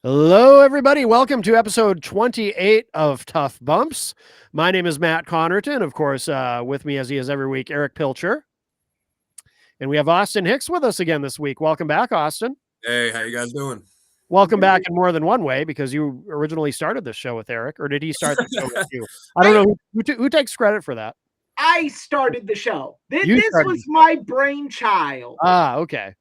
Hello, everybody. Welcome to episode 28 of Tough Bumps. My name is Matt Connerton. Of course, with me as he is every week, Eric Pilcher. And we have Austin Hicks with us again this week. Welcome back, Austin. Hey, how you guys doing? Welcome back in more than one way because you originally started this show with Eric, or did he start the show with you? I don't know who takes credit for that. I started the show. This was my brainchild. Okay.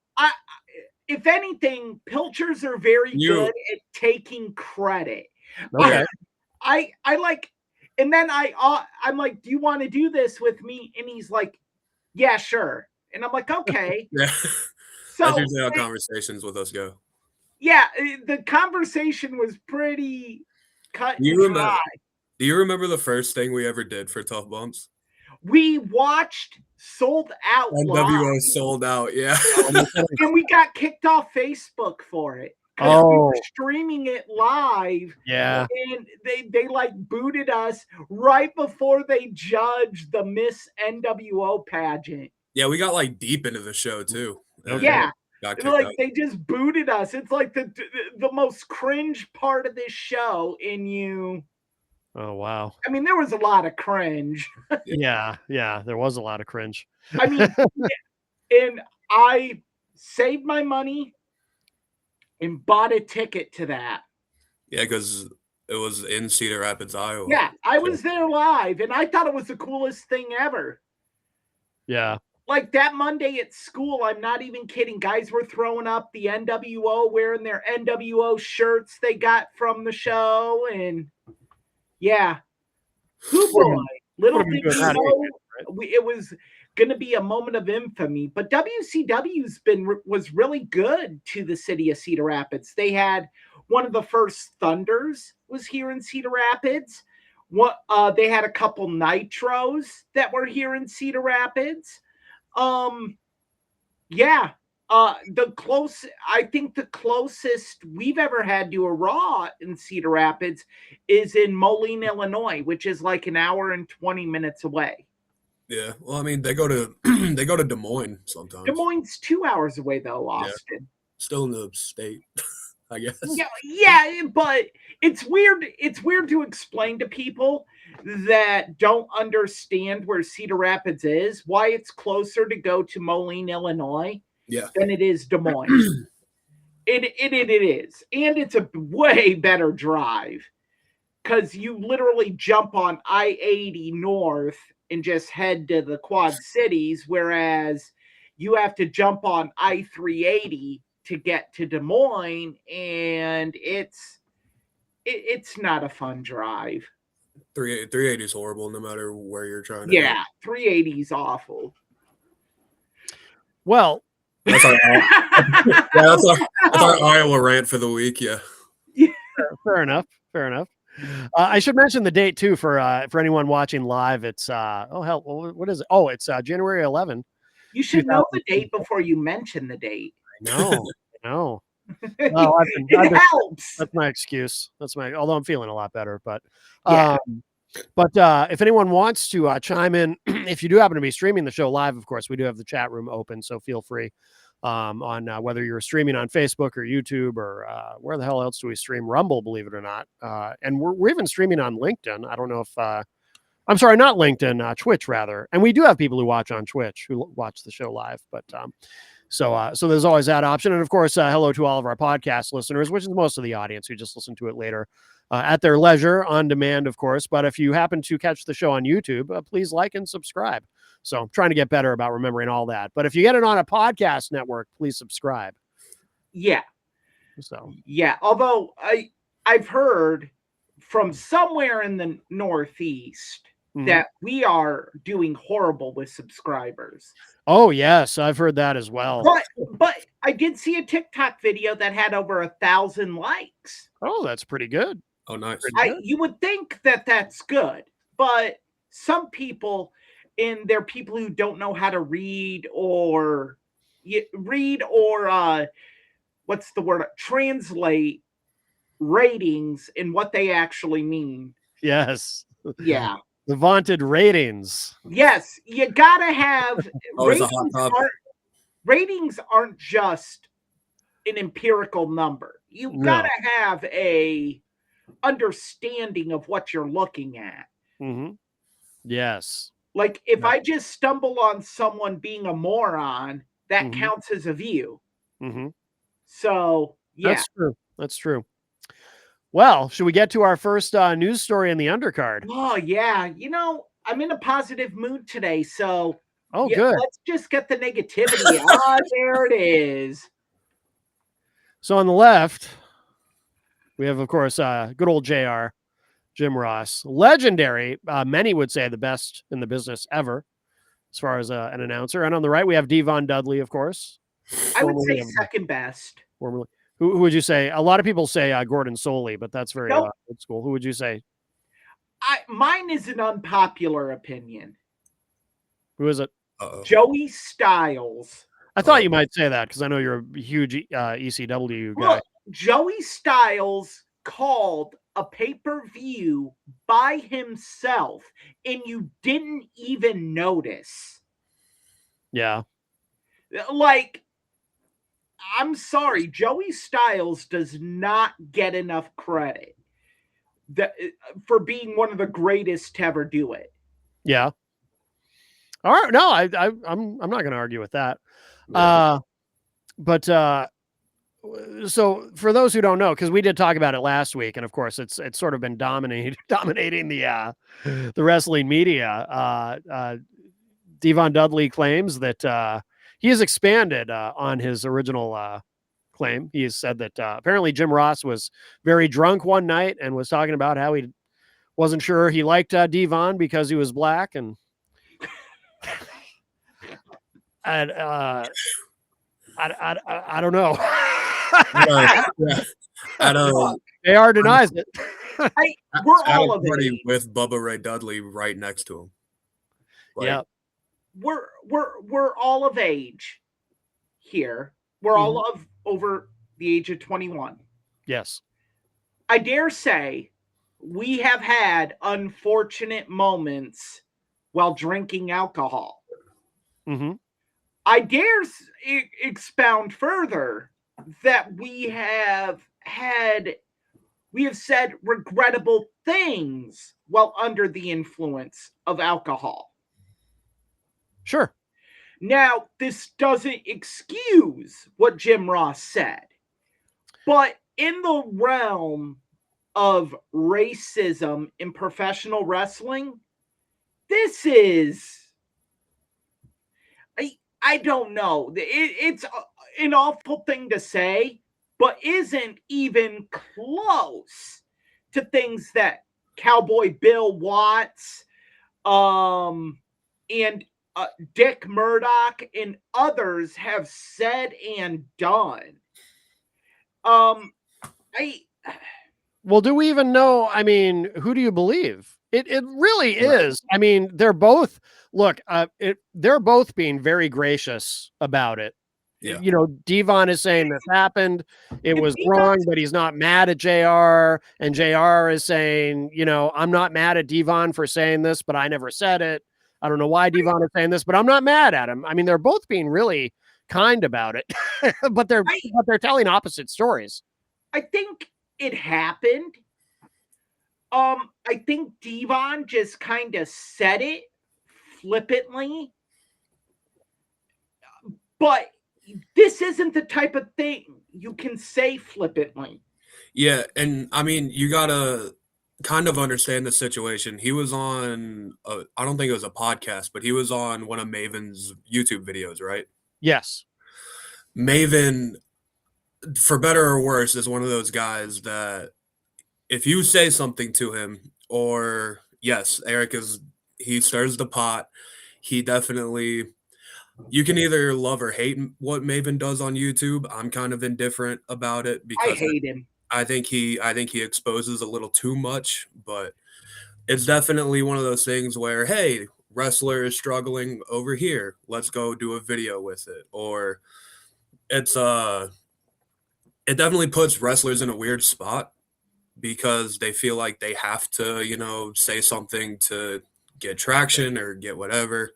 If anything, Pilchers are very good at taking credit. Okay. I like, and then I'm like, do you want to do this with me? And he's like, yeah, sure. And I'm like, okay. Yeah. So that's usually how conversations with us go. Yeah, the conversation was pretty cut and dry. Do you remember the first thing we ever did for Tough Bumps? We watched Sold Out NWO Sold Out, yeah. And we got kicked off Facebook for it. We were streaming it live. Yeah. And they like booted us right before they judged the Miss NWO pageant. Yeah, we got like deep into the show too. Yeah. They just booted us. It's like the most cringe part of this show in you. Oh, wow. I mean, there was a lot of cringe. Yeah, there was a lot of cringe. I mean, and I saved my money and bought a ticket to that. Yeah, because it was in Cedar Rapids, Iowa. Yeah, I was there live, and I thought it was the coolest thing ever. Yeah. Like that Monday at school, I'm not even kidding. Guys were throwing up the NWO, wearing their NWO shirts they got from the show, and yeah. Little did we know it was going to be a moment of infamy. But WCW's was really good to the city of Cedar Rapids. They had one of the first Thunders was here in Cedar Rapids. They had a couple Nitros that were here in Cedar Rapids. I think the closest we've ever had to a Raw in Cedar Rapids is in Moline, Illinois, which is like an hour and 20 minutes away. Yeah, well, I mean, they go to Des Moines sometimes. Des Moines 2 hours away, though, Austin. Yeah. Still in the state, I guess. Yeah, but it's weird. It's weird to explain to people that don't understand where Cedar Rapids is, why it's closer to go to Moline, Illinois. Yeah. Than it is Des Moines. It is. And it's a way better drive because you literally jump on I-80 north and just head to the Quad Cities, whereas you have to jump on I-380 to get to Des Moines, and it's not a fun drive. 380 is horrible no matter where you're trying to go. 380 is awful. Well, that's our Iowa rant for the week. Yeah. Fair enough. I should mention the date too for anyone watching live. It's what is it? Oh, it's January 11. You should know the date before you mention the date. No. Well, it helps. That's my excuse. Although I'm feeling a lot better, but if anyone wants to chime in, if you do happen to be streaming the show live, of course, we do have the chat room open, so feel free on whether you're streaming on Facebook or YouTube or where the hell else do we stream? Rumble, believe it or not. And we're even streaming on LinkedIn. I don't know if I'm sorry, not LinkedIn, Twitch rather. And we do have people who watch on Twitch who watch the show live, but so there's always that option. And of course, hello to all of our podcast listeners, which is most of the audience who just listen to it later at their leisure on demand, of course. But if you happen to catch the show on YouTube, please like and subscribe. So I'm trying to get better about remembering all that. But if you get it on a podcast network, please subscribe. Yeah. So yeah, although I've heard from somewhere in the Northeast that we are doing horrible with subscribers. Oh, yes, I've heard that as well. But I did see a TikTok video that had over 1,000 likes. Oh, that's pretty good. Oh, nice. You would think that that's good, but some people, and they're people who don't know how to read or what's the word? Translate ratings and what they actually mean. Yes. Yeah. The vaunted ratings. Yes, you gotta have ratings. Ratings aren't just an empirical number. You No. gotta have a understanding of what you're looking at. Mm-hmm. Yes. Like if Yeah. I just stumble on someone being a moron, that Mhm. counts as a view. Mm-hmm. So yeah. That's true. That's true. Well, should we get to our first news story in the undercard? Oh yeah. I'm in a positive mood today, so Oh, yeah, good. let's just get the negativity. There it is. So on the left, we have, of course, good old JR, Jim Ross, legendary. Many would say the best in the business ever, as far as an announcer. And on the right, we have Devon Dudley, of course. I would say formerly of- second best. formerly. Who would you say? A lot of people say Gordon Soley, but that's very Nope. old school. Who would you say? Mine is an unpopular opinion. Who is it? Uh-oh. Joey Styles. I thought you might say that because I know you're a huge ECW guy. Look, Joey Styles called a pay-per-view by himself, and you didn't even notice. Yeah. Like, I'm sorry, Joey Styles does not get enough credit for being one of the greatest to ever do it. Yeah. All right. No, I'm not going to argue with that. Yeah. But so for those who don't know, because we did talk about it last week, and of course it's sort of been dominating the wrestling media. Devon Dudley claims that he has expanded on his original claim. He has said that apparently Jim Ross was very drunk one night and was talking about how he wasn't sure he liked Devon because he was black, and I don't know. AR denies it. We're all of party it. with Bubba Ray Dudley right next to him. Like, Yeah. We're all of age here. We're all of over the age of 21. Yes. I dare say we have had unfortunate moments while drinking alcohol. Mm-hmm. I dare expound further that we have said regrettable things while under the influence of alcohol. Sure. Now, this doesn't excuse what Jim Ross said, but in the realm of racism in professional wrestling, this is, I don't know. It's an awful thing to say, but isn't even close to things that Cowboy Bill Watts, and Dick Murdoch and others have said and done. Well, do we even know? I mean, who do you believe? It really is. I mean, they're both they're both being very gracious about it. Yeah. You know, Devon is saying this happened. It was wrong, but he's not mad at JR. And JR is saying, you know, I'm not mad at Devon for saying this, but I never said it. I don't know why Devon is saying this, but I'm not mad at him. I mean, they're both being really kind about it, but they're telling opposite stories. I think it happened. I think Devon just kind of said it flippantly, but this isn't the type of thing you can say flippantly. Yeah, and I mean, you gotta kind of understand the situation. He was on, I don't think it was a podcast, but he was on one of Maven's YouTube videos, right? Yes. Maven, for better or worse, is one of those guys that if you say something to him, or yes, Eric he stirs the pot. He definitely, you can either love or hate what Maven does on YouTube. I'm kind of indifferent about it because I hate him. I think he exposes a little too much, but it's definitely one of those things where, hey, wrestler is struggling over here. Let's go do a video with it. Or it's it definitely puts wrestlers in a weird spot because they feel like they have to, you know, say something to get traction or get whatever.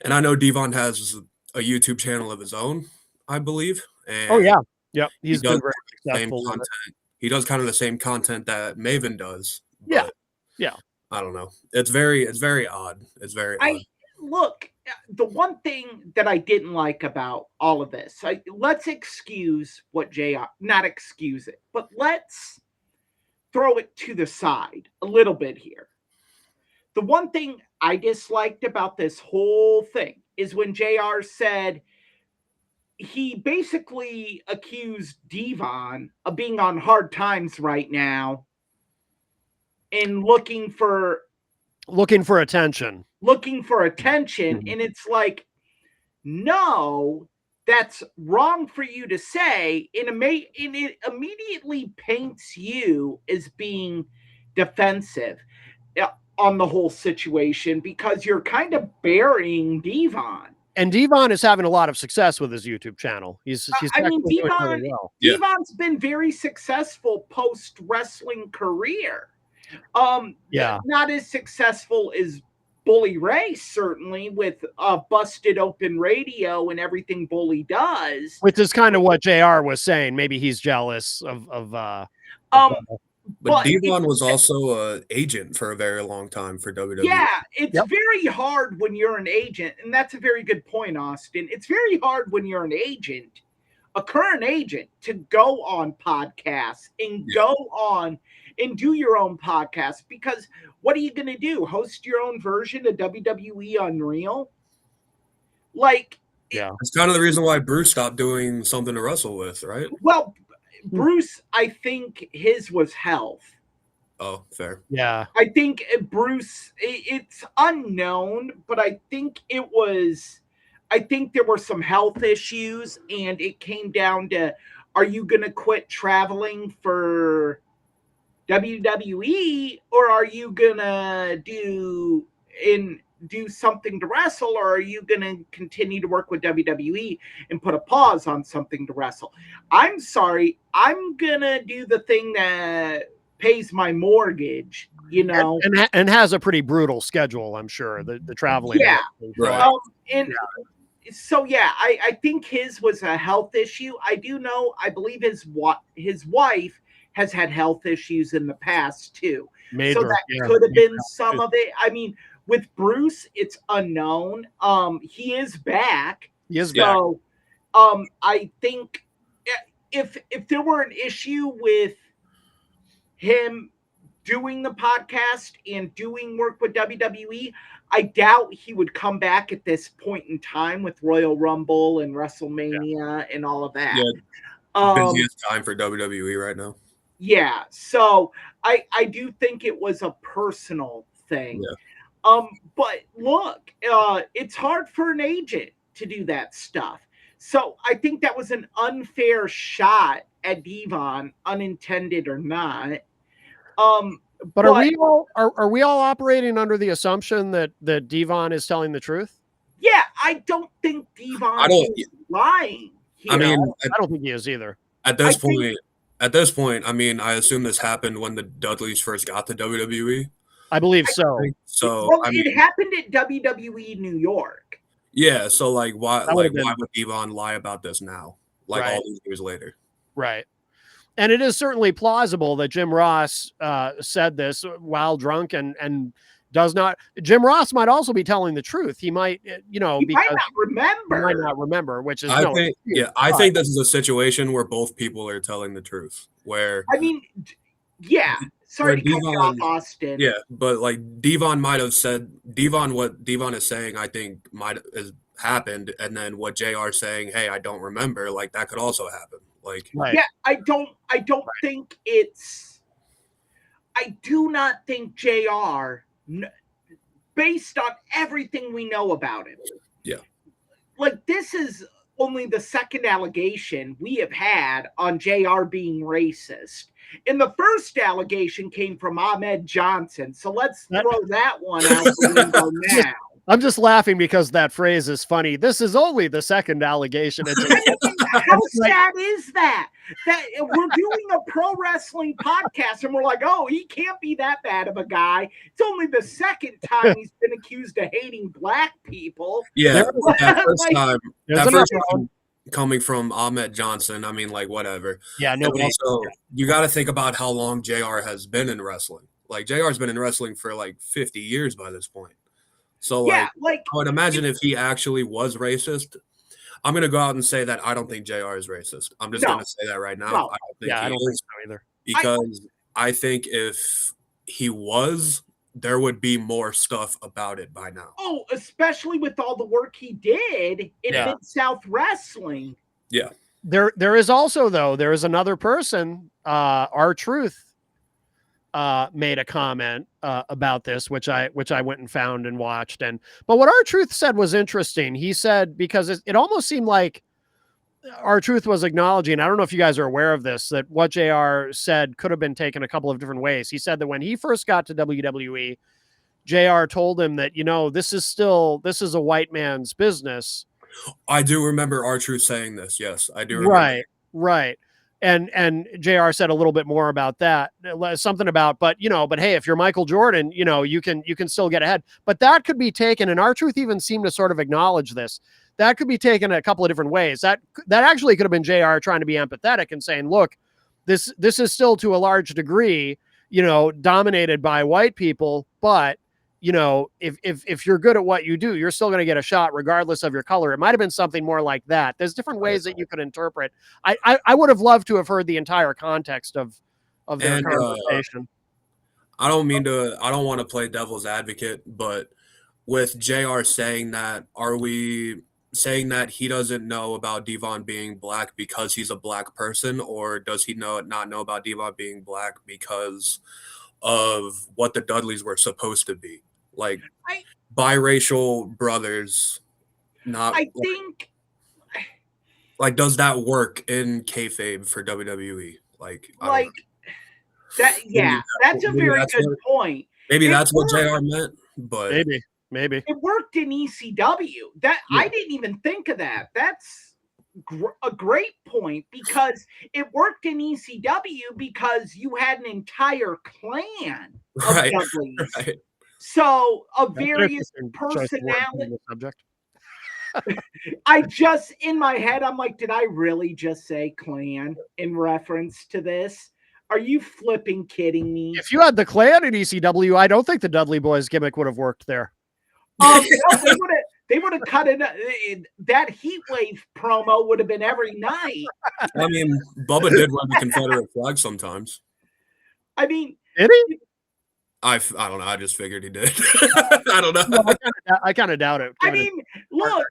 And I know Devon has a YouTube channel of his own, I believe. And Oh yeah. Yep, he's does been very same successful with content. it. He does kind of the same content that Maven does. Yeah, but yeah. I don't know. It's very odd. It's very odd. Look, the one thing that I didn't like about all of this, let's excuse what JR, not excuse it, but let's throw it to the side a little bit here. The one thing I disliked about this whole thing is when JR said he basically accused Devon of being on hard times right now and looking for attention. And it's like, no, that's wrong for you to say. And it immediately paints you as being defensive on the whole situation because you're kind of burying Devon. And Devon is having a lot of success with his YouTube channel. He's Devon, doing really well. Devon's been very successful post wrestling career. Not as successful as Bully Ray, certainly, with Busted Open Radio and everything Bully does. Which is kind of what JR was saying. Maybe he's jealous of but Devon was also an agent for a very long time for WWE. Yeah, it's very hard when you're an agent, and that's a very good point, Austin. It's very hard when you're an agent, a current agent, to go on podcasts and go on and do your own podcast, because what are you going to do? Host your own version of WWE Unreal? Like, it's kind of the reason why Bruce stopped doing something to wrestle with, right? Well, Bruce, I think his was health. Oh, fair. Yeah. I think Bruce, it's unknown, but I think there were some health issues, and it came down to, are you going to quit traveling for WWE, or are you going to do something to wrestle, or are you going to continue to work with WWE and put a pause on something to wrestle? I'm sorry, I'm going to do the thing that pays my mortgage, and has a pretty brutal schedule, I'm sure, the traveling. Yeah. Right. So I think his was a health issue. I believe his wife has had health issues in the past too. Major, so that could have been some of it. I mean, with Bruce, it's unknown. He is back. He is back. I think if there were an issue with him doing the podcast and doing work with WWE, I doubt he would come back at this point in time with Royal Rumble and WrestleMania and all of that. Yeah, busiest time for WWE right now. Yeah, so I do think it was a personal thing. Yeah. But look, it's hard for an agent to do that stuff. So I think that was an unfair shot at Devon, unintended or not. But are we all operating under the assumption that Devon is telling the truth? Yeah, I don't think Devon is lying here. I mean, I don't think he is either. At this point, I mean, I assume this happened when the Dudleys first got to WWE. I believe so. It happened at WWE New York. Yeah, so why would Devon lie about this now? All these years later. Right. And it is certainly plausible that Jim Ross said this while drunk and does not. Jim Ross might also be telling the truth. He might, he might not remember, which is I think this is a situation where both people are telling the truth. Where sorry to cut you off, Austin. Yeah, but Devon might have said what Devon is saying, I think might have happened, and then what JR saying, hey, I don't remember, that could also happen. Yeah, I don't think it's. I do not think JR, based on everything we know about him. Yeah. This is only the second allegation we have had on JR being racist. And the first allegation came from Ahmed Johnson. So let's throw that one out the window now. I'm just laughing because that phrase is funny. This is only the second allegation. How sad is that? That we're doing a pro wrestling podcast and we're like, oh, he can't be that bad of a guy. It's only the second time he's been accused of hating black people. Yeah, that first time. coming from Ahmed Johnson, I mean, like, whatever. Yeah, And nobody. also, you got to think about how long JR has been in wrestling. Like, JR's been in wrestling for like 50 years by this point. So, Yeah, like, like I would imagine if he actually was racist, I'm going to go out and say that I don't think JR is racist. I'm just going no, to say that right now. no. I don't think Yeah, I he don't think is, so either. because I think if he was, there would be more stuff about it by now. Oh, especially with all the work he did in Yeah. Mid-South Wrestling. Yeah. There is also, though, there is another person, R-Truth, made a comment about this, which I went and found and watched. But what R-Truth said was interesting. He said, because it almost seemed like R-Truth was acknowledging, I don't know if you guys are aware of this, that what JR said could have been taken a couple of different ways. He said that when he first got to WWE, JR told him that, this is a white man's business. I do remember R-Truth saying this. Yes, I do remember. Right. And JR said a little bit more about that, something about, but hey, if you're Michael Jordan, you can still get ahead. But that could be taken, and R-Truth even seemed to sort of acknowledge this. That could be taken a couple of different ways. That actually could have been JR trying to be empathetic and saying, look, this is still to a large degree, dominated by white people, but if you're good at what you do, you're still going to get a shot regardless of your color. It might have been something more like that. There's different ways that you could interpret. I would have loved to have heard the entire context of their conversation. I don't want to play devil's advocate, but with JR saying that, are we saying that he doesn't know about Devon being black because he's a black person, or does he not know about Devon being black because of what the Dudleys were supposed to be? Like, biracial brothers, not. I think. Like, does that work in kayfabe for WWE? Like that. Yeah, that's a very good point. Maybe that's what JR meant, but maybe it worked in ECW. I didn't even think of that. That's a great point, because it worked in ECW because you had an entire clan of Dudleys. Right. So a various personality. I just, in my head, I'm like, did I really just say clan in reference to this? Are you flipping kidding me? If you had the clan in ECW, I don't think the Dudley Boys gimmick would have worked there. No, they would have cut it. That Heat Wave promo would have been every night. I mean, Bubba did run the Confederate flag sometimes. I mean, did he? I don't know. I just figured he did. I don't know. No, I kind of doubt it. I mean, look,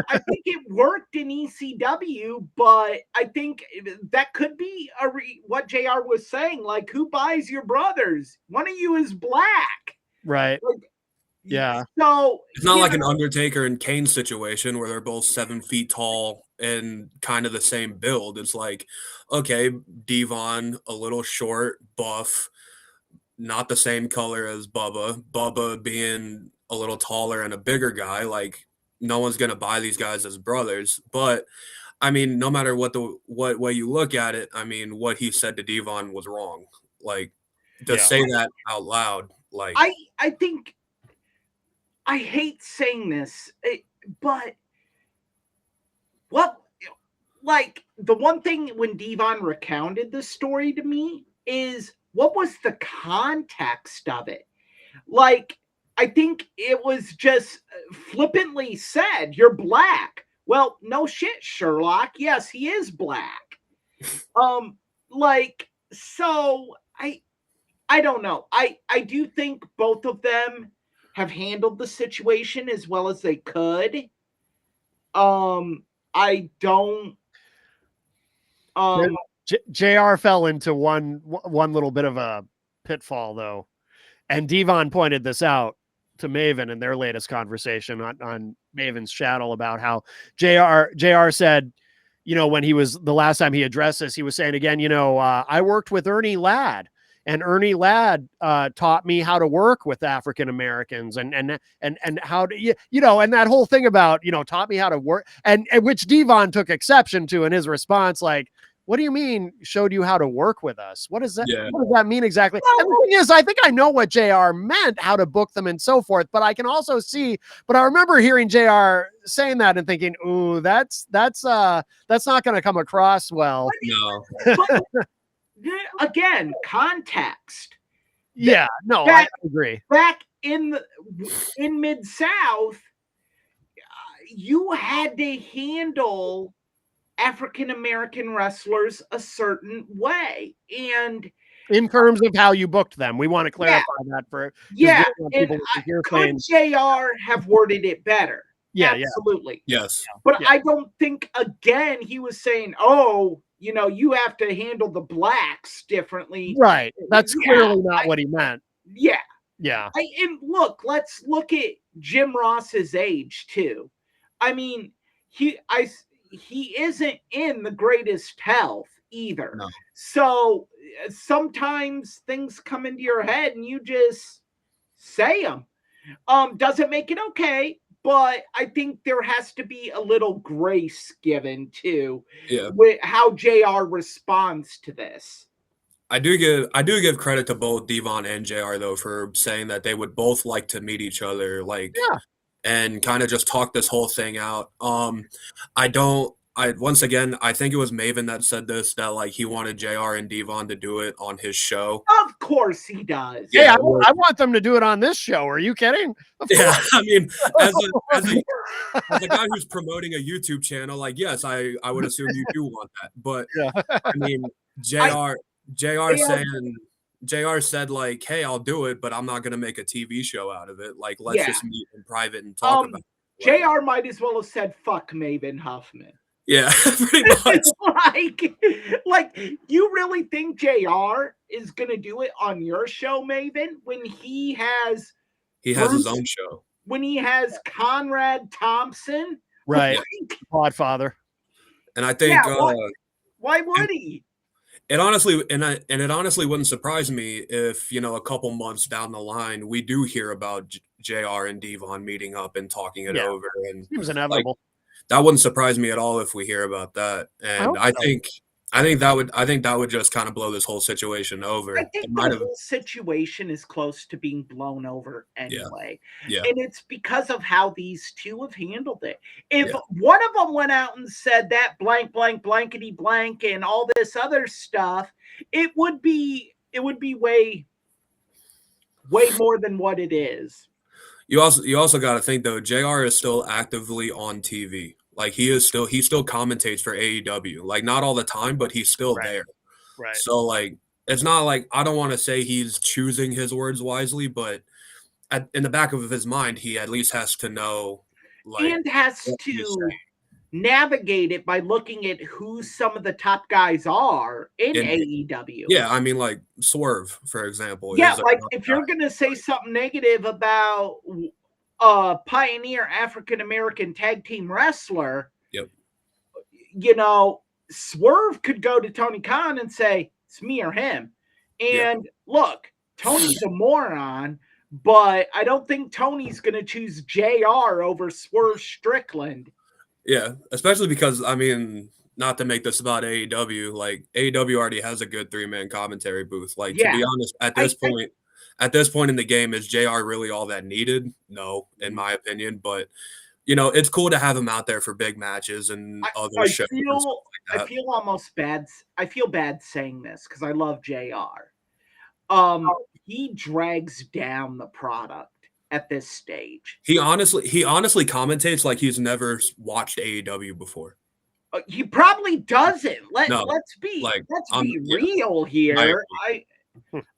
I think it worked in ECW, but I think that could be what JR was saying. Like, who buys your brothers? One of you is black. Right. Like, yeah. So it's not like an Undertaker and Kane situation where they're both 7 feet tall and kind of the same build. It's like, okay, Devon, a little short, buff, not the same color as Bubba. Bubba being a little taller and a bigger guy, like, no one's gonna buy these guys as brothers. But I mean, no matter what way you look at it, I mean, what he said to Devon was wrong. Like, to say that out loud, like, I think, I hate saying this, but like, the one thing when Devon recounted this story to me is, what was the context of it? Like, I think it was just flippantly said, you're black. Well, no shit, Sherlock. Yes, he is black. Like, so I don't know. I do think both of them have handled the situation as well as they could. I don't. JR fell into one little bit of a pitfall, though, and Devon pointed this out to Maven in their latest conversation on Maven's channel about how JR said, when he was, the last time he addressed this, he was saying again, I worked with Ernie Ladd, and Ernie Ladd taught me how to work with African Americans and how to, and that whole thing about, taught me how to work, and which Devon took exception to in his response, like, what do you mean showed you how to work with us? What does that, Yeah. what does that mean exactly? And the thing is, I think I know what JR meant, how to book them and so forth, but I can also see, but I remember hearing JR saying that and thinking, ooh, that's not going to come across well. No. But, again, context. Yeah, no, I agree. Back in Mid-South, you had to handle African American wrestlers a certain way, and in terms of how you booked them, we want to clarify that for and could JR have worded it better? Absolutely. Yes. But I don't think, again, he was saying, oh, you have to handle the blacks differently. Right. That's clearly not what he meant. Yeah. Yeah. And look, let's look at Jim Ross's age too. I mean, he isn't in the greatest health either. No. So sometimes things come into your head and you just say them. Doesn't make it okay, but I think there has to be a little grace given too with how JR responds to this. I do give credit to both Devon and JR though for saying that they would both like to meet each other, and kind of just talk this whole thing out. Once again, I think it was Maven that said this, that like he wanted JR and Devon to do it on his show. Of course he does. Yeah, I want them to do it on this show. Are you kidding? Yeah, I mean, as a guy who's promoting a YouTube channel, like, yes, I would assume you do want that. But I mean, JR said like, hey, I'll do it, but I'm not gonna make a TV show out of it. Like, let's just meet in private and talk about it. JR might as well have said, fuck Maven Huffman. Yeah, pretty much. like, you really think JR is gonna do it on your show, Maven, when he has his own show? When he has Conrad Thompson, right? Podfather. And I think why would he? It honestly wouldn't surprise me if, a couple months down the line we do hear about JR and Devon meeting up and talking it over. And it was inevitable. That wouldn't surprise me at all if we hear about that. And I think that would just kind of blow this whole situation over. I think the whole situation is close to being blown over anyway. Yeah. And it's because of how these two have handled it. If one of them went out and said that blank, blank, blankety blank and all this other stuff, it would be way more than what it is. You also got to think though, JR is still actively on TV. Like he still commentates for AEW. Like not all the time, but he's still there. Right. So like it's not like, I don't want to say he's choosing his words wisely, but in the back of his mind, he at least has to know, and has to navigate it by looking at who some of the top guys are in AEW. Yeah, I mean, like Swerve, for example. Yeah, like if you're gonna say something negative about pioneer African American tag team wrestler, Swerve could go to Tony Khan and say, it's me or him. And look, Tony's a moron, but I don't think Tony's going to choose JR over Swerve Strickland. Yeah, especially because, I mean, not to make this about AEW, like AEW already has a good 3-man commentary booth. Like, to be honest, at this point in the game, is JR really all that needed? No, in my opinion. But, it's cool to have him out there for big matches and other shows. I feel almost bad. I feel bad saying this because I love JR. He drags down the product at this stage. He honestly commentates like he's never watched AEW before. He probably doesn't. Let's be real here.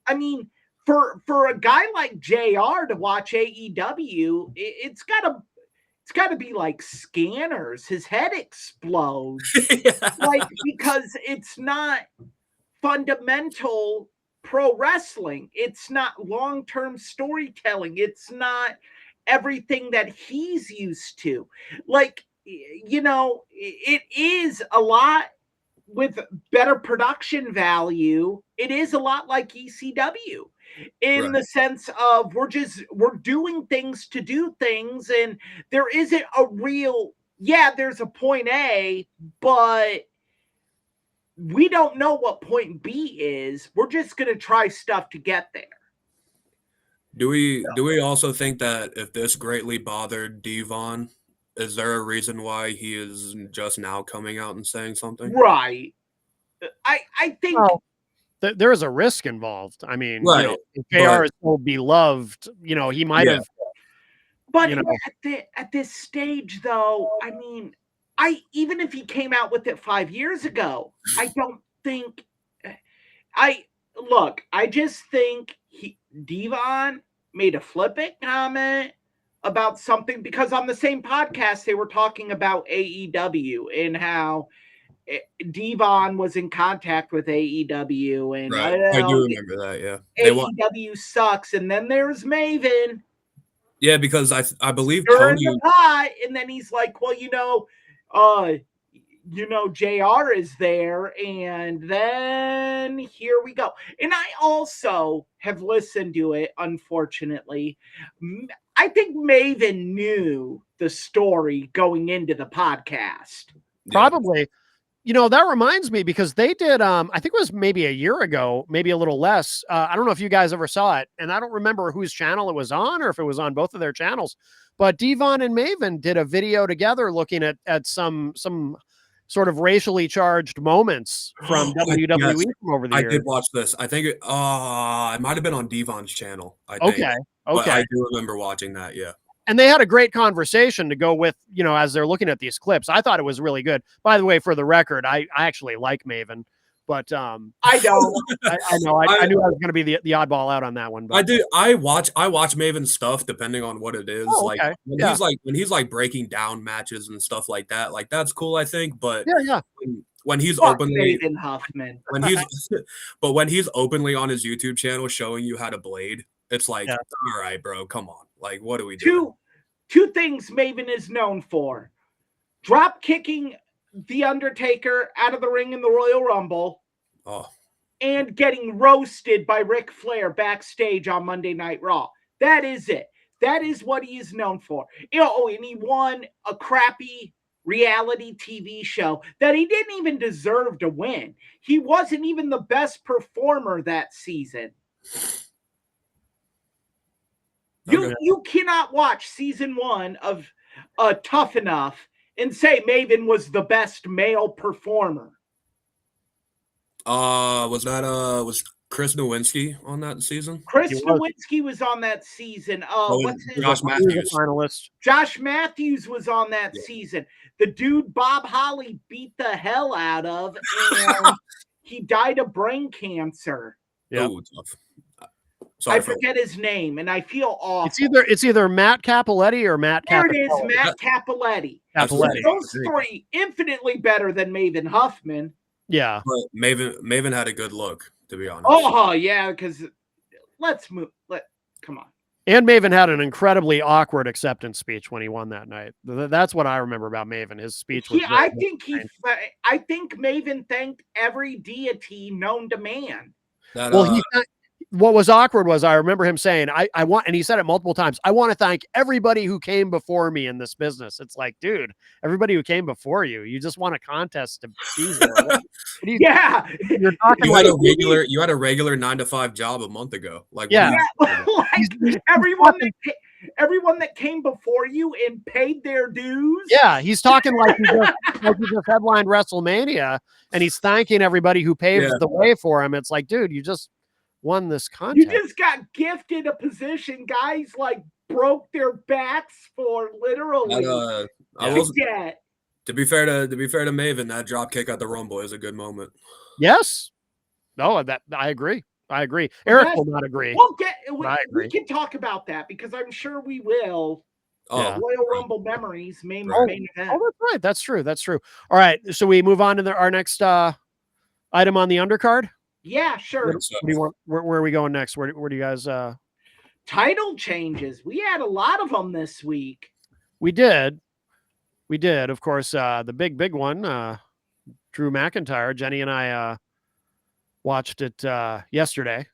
I mean, for a guy like JR to watch AEW, it's gotta be like Scanners. His head explodes. Because it's not fundamental pro wrestling. It's not long-term storytelling. It's not everything that he's used to. It is a lot with better production value. It is a lot like ECW in the sense of we're doing things to do things, and there isn't a real, there's a point A, but we don't know what point B is. We're just going to try stuff to get there. Do we also think that if this greatly bothered Devon, is there a reason why he is just now coming out and saying something? Right. I think Well, there is a risk involved. I mean, Right, if JR is so beloved, he might Yeah. have. But you know. at this stage, though, I mean, even if he came out with it 5 years ago, I don't think. I just think Devon made a flippant comment about something, because on the same podcast they were talking about AEW and how Devon was in contact with AEW, and right. I do remember that. Yeah, AEW sucks. And then there's Maven. Yeah, because I believe During Tony. the pot, and then he's like, well, JR is there, and then here we go. And I also have listened to it, unfortunately. I think Maven knew the story going into the podcast. Probably. That reminds me, because they did, I think it was maybe a year ago, maybe a little less. I don't know if you guys ever saw it, and I don't remember whose channel it was on or if it was on both of their channels, but Devon and Maven did a video together looking at some sort of racially charged moments from WWE Yes, from over the I years. did watch this. I think it might have been on Devon's channel. I think. Okay. But I do remember watching that. Yeah. And they had a great conversation to go with, as they're looking at these clips. I thought it was really good. By the way, for the record, I actually like Maven, but I don't. I know I knew I was going to be the oddball out on that one. But. I do. I watch Maven's stuff depending on what it is. Oh, like okay. when he's like breaking down matches and stuff like that. Like that's cool, I think. But yeah. When he's Fuck openly Maven Huffman. when he's openly on his YouTube channel showing you how to blade, it's like, all right, bro, come on. Like, what are we doing? Two things Maven is known for: drop kicking The Undertaker out of the ring in the Royal Rumble, and getting roasted by Ric Flair backstage on Monday Night Raw. That is it. That is what he is known for. And he won a crappy reality TV show that he didn't even deserve to win. He wasn't even the best performer that season. You cannot watch season 1 of Tough Enough and say Maven was the best male performer. Was Chris Nowinski on that season? Chris Nowinski was on that season. What's his Josh Matthews? Finalist. Josh Matthews was on that season. The dude Bob Holly beat the hell out of, and he died of brain cancer. Yeah. Oh, tough. Sorry, I forget his name, and I feel awful. It's either Matt Capoletti or Matt. There it is, Matt Capoletti. Those three infinitely better than Maven Huffman. Yeah, but Maven had a good look, to be honest. Oh yeah, because come on. And Maven had an incredibly awkward acceptance speech when he won that night. That's what I remember about Maven. His speech was. I think Maven thanked every deity known to man. What was awkward was I remember him saying, I want, and he said it multiple times, I want to thank everybody who came before me in this business. It's like, dude, everybody who came before you just want a contest to be there. Yeah. You're talking you had a regular 9-to-5 job a month ago. Like, everyone that came before you and paid their dues. Yeah, he's talking like he just headlined WrestleMania, and he's thanking everybody who paved the way for him. It's like, dude, you just won this contest. You just got gifted a position. Guys broke their backs for literally. To be fair to Maven, that drop kick at the Rumble is a good moment. Yes. No, I agree. Eric will not agree. We can talk about that because I'm sure we will. Royal Rumble memories, main event. Oh, that's right. That's true. All right. So we move on to our next item on the undercard. Yeah, sure. What do you want? Where are we going next? Where do you guys? Title changes. We had a lot of them this week. We did. Of course, the big one, Drew McIntyre. Jenny and I watched it yesterday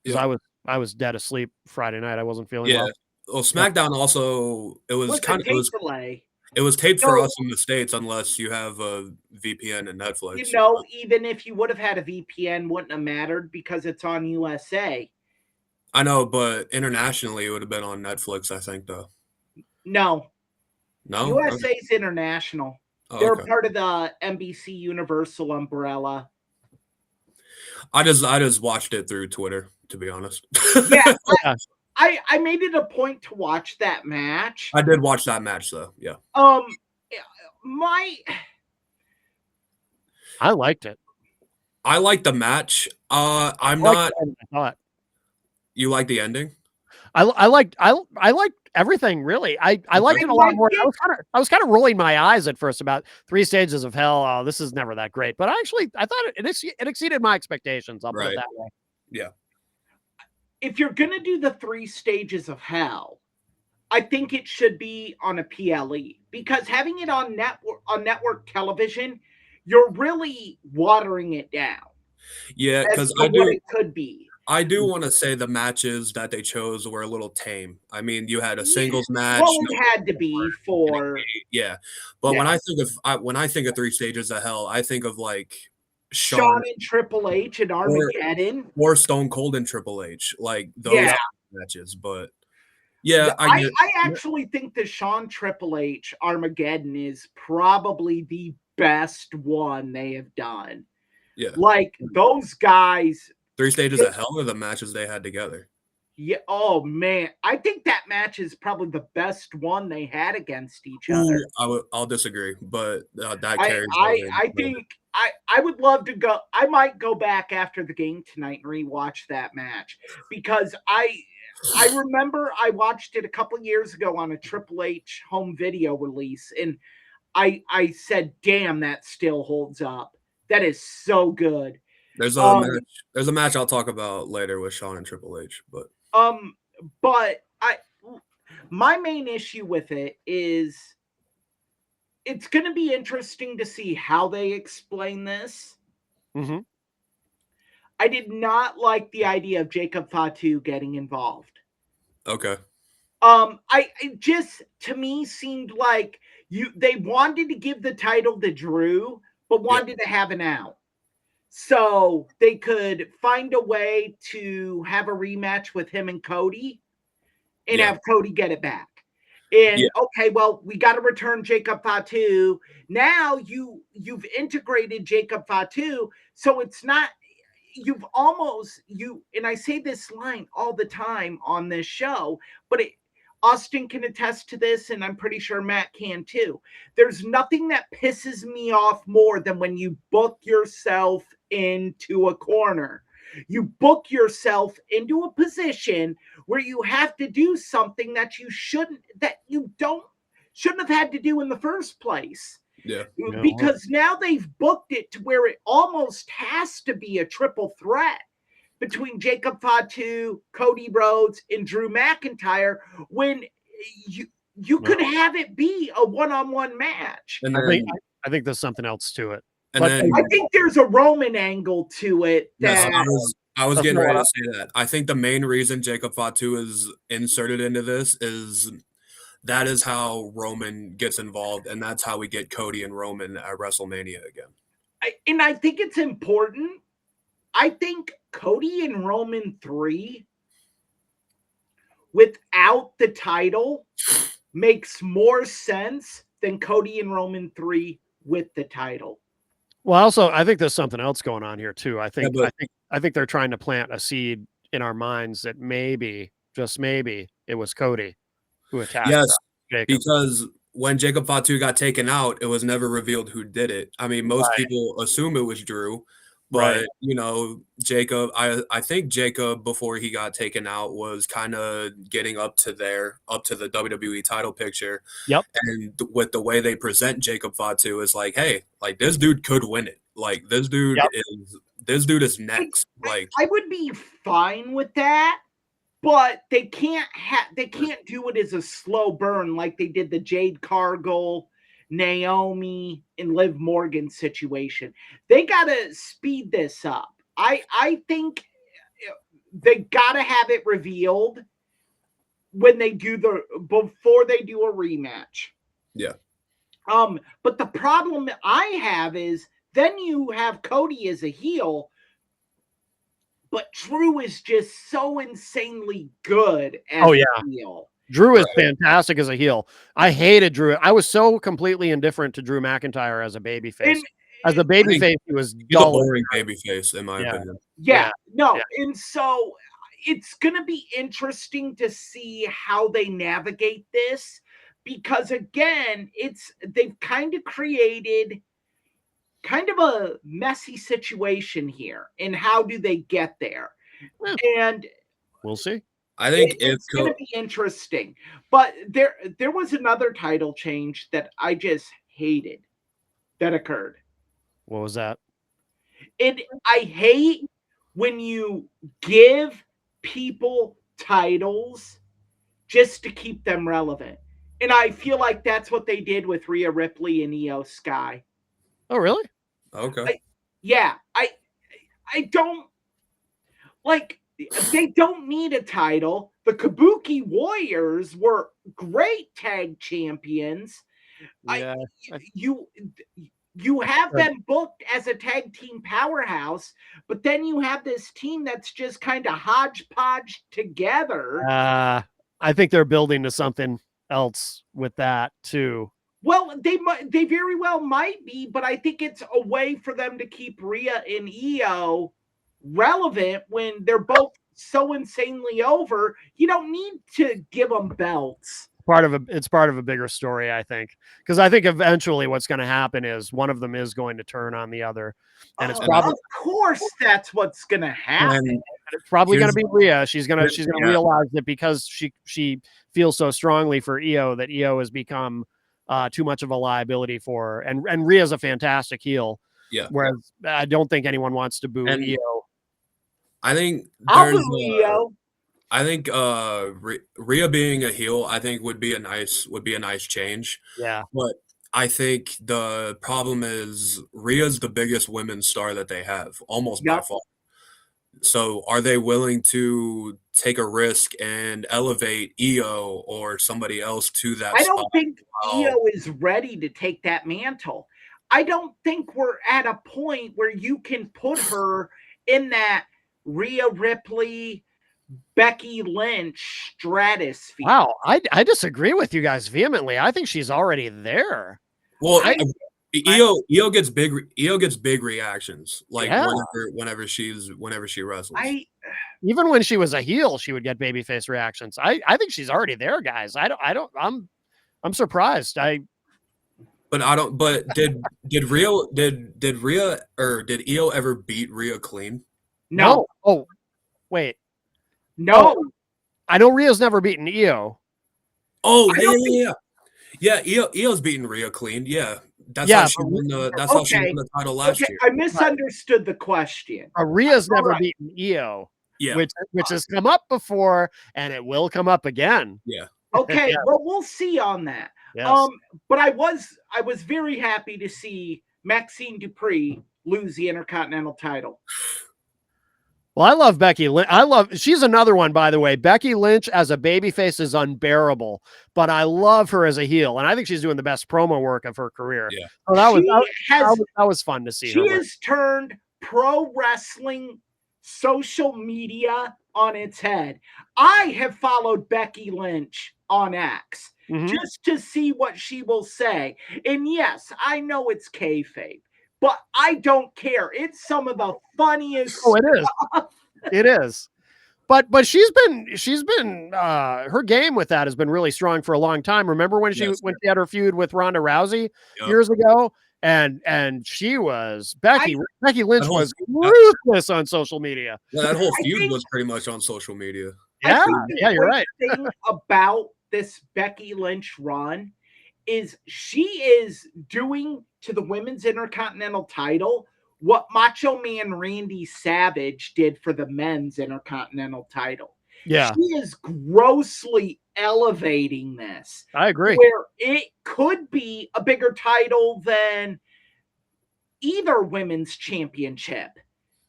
because I was dead asleep Friday night. I wasn't feeling well. Well, SmackDown also it was kind of delay. It was taped for No. us in the States, unless you have a VPN and Netflix. You know, even if you would have had a VPN, wouldn't have mattered because it's on USA. I know, but internationally, it would have been on Netflix, I think, though. No, No? USA is international. Oh, They're okay. part of the NBC Universal umbrella. I just watched it through Twitter, to be honest. Yeah, Yeah. I made it a point to watch that match. I did watch that match, though. Yeah. I liked it. I like the match. I'm I liked not. it better than I thought. You like the ending? I liked everything really. I liked it a lot more. I was kind of rolling my eyes at first about 3 Stages of Hell. Oh, this is never that great, but I thought it exceeded my expectations. I'll put it that way. Yeah. If you're gonna do the 3 Stages of Hell, I think it should be on a PLE because having it on network television, you're really watering it down. Yeah, because it could be. I do want to say the matches that they chose were a little tame. I mean, you had a singles match. Well, it had to be for but when I think of 3 Stages of Hell, I think of like Shawn and Triple H and Armageddon, or Stone Cold and Triple H, like those matches. But yeah, I actually think the Shawn Triple H Armageddon is probably the best one they have done. Yeah, like those guys. 3 Stages of Hell are the matches they had together. Yeah. Oh man, I think that match is probably the best one they had against each other. I'll disagree, but that carries. I think I would love to go. I might go back after the game tonight and rewatch that match because I remember I watched it a couple years ago on a Triple H home video release, and I said, "Damn, that still holds up. That is so good." There's a match I'll talk about later with Shawn and Triple H, but my main issue with it is it's going to be interesting to see how they explain this. Mm-hmm. I did not like the idea of Jacob Fatu getting involved. Okay. It just to me seemed like they wanted to give the title to Drew, but wanted to have an out. So they could find a way to have a rematch with him and Cody and have Cody get it back. And okay, well, we got to return Jacob Fatu. Now you've integrated Jacob Fatu, so it's not and I say this line all the time on this show, but Austin can attest to this, and I'm pretty sure Matt can too. There's nothing that pisses me off more than when you book yourself into a corner. You book yourself into a position where you have to do something that you shouldn't have had to do in the first place. Yeah. Because now they've booked it to where it almost has to be a triple threat between Jacob Fatu, Cody Rhodes, and Drew McIntyre when you could have it be a one-on-one match. And I think there's something else to it. And I think there's a Roman angle to it. I was getting ready to say that. I think the main reason Jacob Fatu is inserted into this is that is how Roman gets involved, and that's how we get Cody and Roman at WrestleMania again. I think it's important. I think Cody and Roman 3 without the title makes more sense than Cody and Roman 3 with the title. Well, also, I think there's something else going on here too. I think they're trying to plant a seed in our minds that maybe, just maybe, it was Cody who attacked. Yes, Jacob. Because when Jacob Fatu got taken out, it was never revealed who did it. I mean, most people assume it was Drew, but Jacob, I think Jacob, before he got taken out, was kind of getting up to the WWE title picture. Yep. And with the way they present Jacob Fatu is like, hey, like this dude could win it. Like this dude is next. Like I would be fine with that, but they can't do it as a slow burn like they did the Jade Cargill, Naomi, and Liv Morgan situation. They got to speed this up. I think they got to have it revealed when they do before they do a rematch. Yeah. But the problem I have is then you have Cody as a heel, but Drew is just so insanely good as Oh, yeah. a heel. Drew is Right. fantastic as a heel. I hated Drew. I was so completely indifferent to Drew McIntyre as a babyface. And As a babyface, he was He's a dull. boring babyface, in my Yeah. opinion. yeah, Yeah, no, yeah. and so it's going to be interesting to see how they navigate this because again, they've kind of created kind of a messy situation here. And how do they get there? Yeah. And We'll see. I think it's going to be interesting. But there was another title change that I just hated that occurred. What was that? And I hate when you give people titles just to keep them relevant. And I feel like that's what they did with Rhea Ripley and Io Sky. Oh, really? Okay. I don't like they don't need a title. The Kabuki Warriors were great tag champions. Yeah. You have them booked as a tag team powerhouse, but then you have this team that's just kind of hodgepodge together. I think they're building to something else with that too. Well, they very well might be, but I think it's a way for them to keep Rhea and Io relevant when they're both so insanely over. You don't need to give them belts. It's part of a bigger story, I think, because I think eventually what's going to happen is one of them is going to turn on the other, and it's probably, of course, that's what's going to happen. it's probably going to be Rhea. She's gonna Yeah. realize that because she feels so strongly for Io that Io has become too much of a liability for her. And Rhea's a fantastic heel. Yeah. Whereas I don't think anyone wants to boo And Io. I think I'll there's boo Io. I think Rhea being a heel, I think would be a nice change. Yeah. But I think the problem is Rhea's the biggest women's star that they have, almost by Yep. far. So are they willing to take a risk and elevate Io or somebody else to that I spot? don't think Wow. Io is ready to take that mantle. I don't think we're at a point where you can put her in that Rhea Ripley, Becky Lynch stratosphere. Wow. I disagree with you guys vehemently. I think she's already there. Well, I- Io gets big reactions like Yeah. whenever she wrestles. Even when she was a heel, she would get babyface reactions. I think she's already there, guys. I'm surprised. But did Rhea or did Io ever beat Rhea clean? No. Oh, wait. No. I know Rhea's never beaten Io. Oh, I don't yeah. Io's beaten Rhea clean. Yeah. That's Yeah, how she won the title last year. I misunderstood the question. Rhea's never right. beaten Io, Yeah. which has come up before, and it will come up again. Yeah. Okay, Yeah. well, we'll see on that. Yes. But I was very happy to see Maxine Dupree lose the Intercontinental title. Well, I love Becky Lynch. She's another one, by the way. Becky Lynch as a babyface is unbearable, but I love her as a heel, and I think she's doing the best promo work of her career. Yeah. So that was fun to see. She her has turned pro wrestling social media on its head. I have followed Becky Lynch on X just to see what she will say. And yes, I know it's kayfabe, but I don't care. It's some of the funniest. Oh, it is. It is. But she's been her game with that has been really strong for a long time. Remember when she had her feud with Ronda Rousey years ago? And she was Becky Lynch was ruthless on social media. Yeah, that whole feud was pretty much on social media. Yeah, you're right. The thing about this Becky Lynch run is she is doing to the women's Intercontinental title what Macho Man Randy Savage did for the men's Intercontinental title. Yeah. She is grossly elevating this. I agree. Where it could be a bigger title than either women's championship.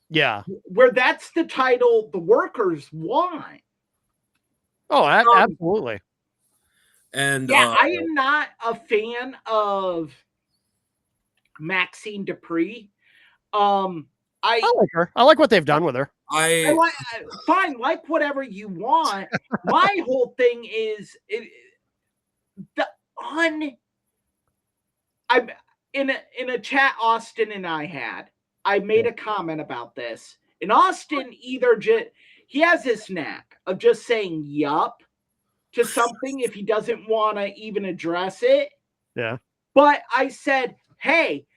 Yeah. Where that's the title the workers want. Oh, absolutely. And Yeah, I am not a fan of Maxine Dupree. I like her. I like what they've done with her. like fine, like whatever you want. My whole thing is I'm in a chat Austin and I had. I made a comment about this. And Austin he has this knack of just saying yup to something if he doesn't want to even address it. Yeah. But I said, hey,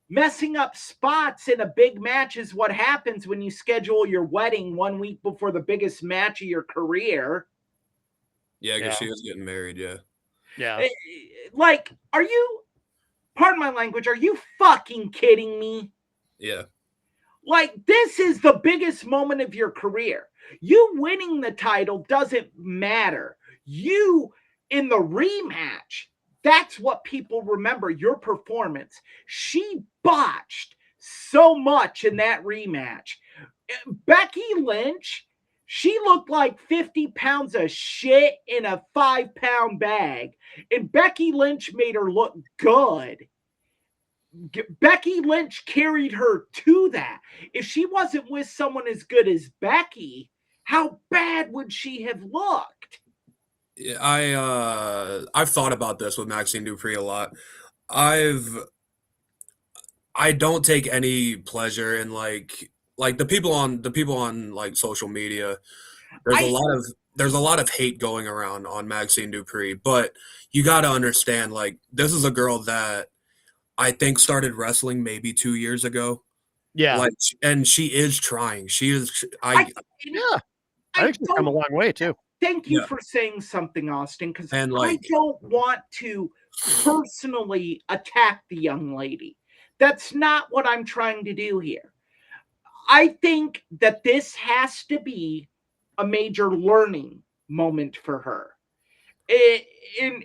messing up spots in a big match is what happens when you schedule your wedding 1 week before the biggest match of your career. Yeah, because she was getting married, yeah. Yeah. Like, are you, pardon my language, are you fucking kidding me? Yeah. Like, this is the biggest moment of your career. You winning the title doesn't matter. You in the rematch, that's what people remember, your performance. She botched so much in that rematch. Becky Lynch, she looked like 50 pounds of shit in a 5-pound bag. And Becky Lynch made her look good. Becky Lynch carried her to that. If she wasn't with someone as good as Becky, how bad would she have looked? I've thought about this with Maxine Dupree a lot. I don't take any pleasure in like the people on like social media. There's a lot of hate going around on Maxine Dupree, but you got to understand, like, this is a girl that I think started wrestling maybe 2 years ago. Yeah. Like, and she is trying. She is. I think she's come a long way too. Thank you for saying something, Austin, because I like, don't want to personally attack the young lady. That's not what I'm trying to do here. I think that this has to be a major learning moment for her in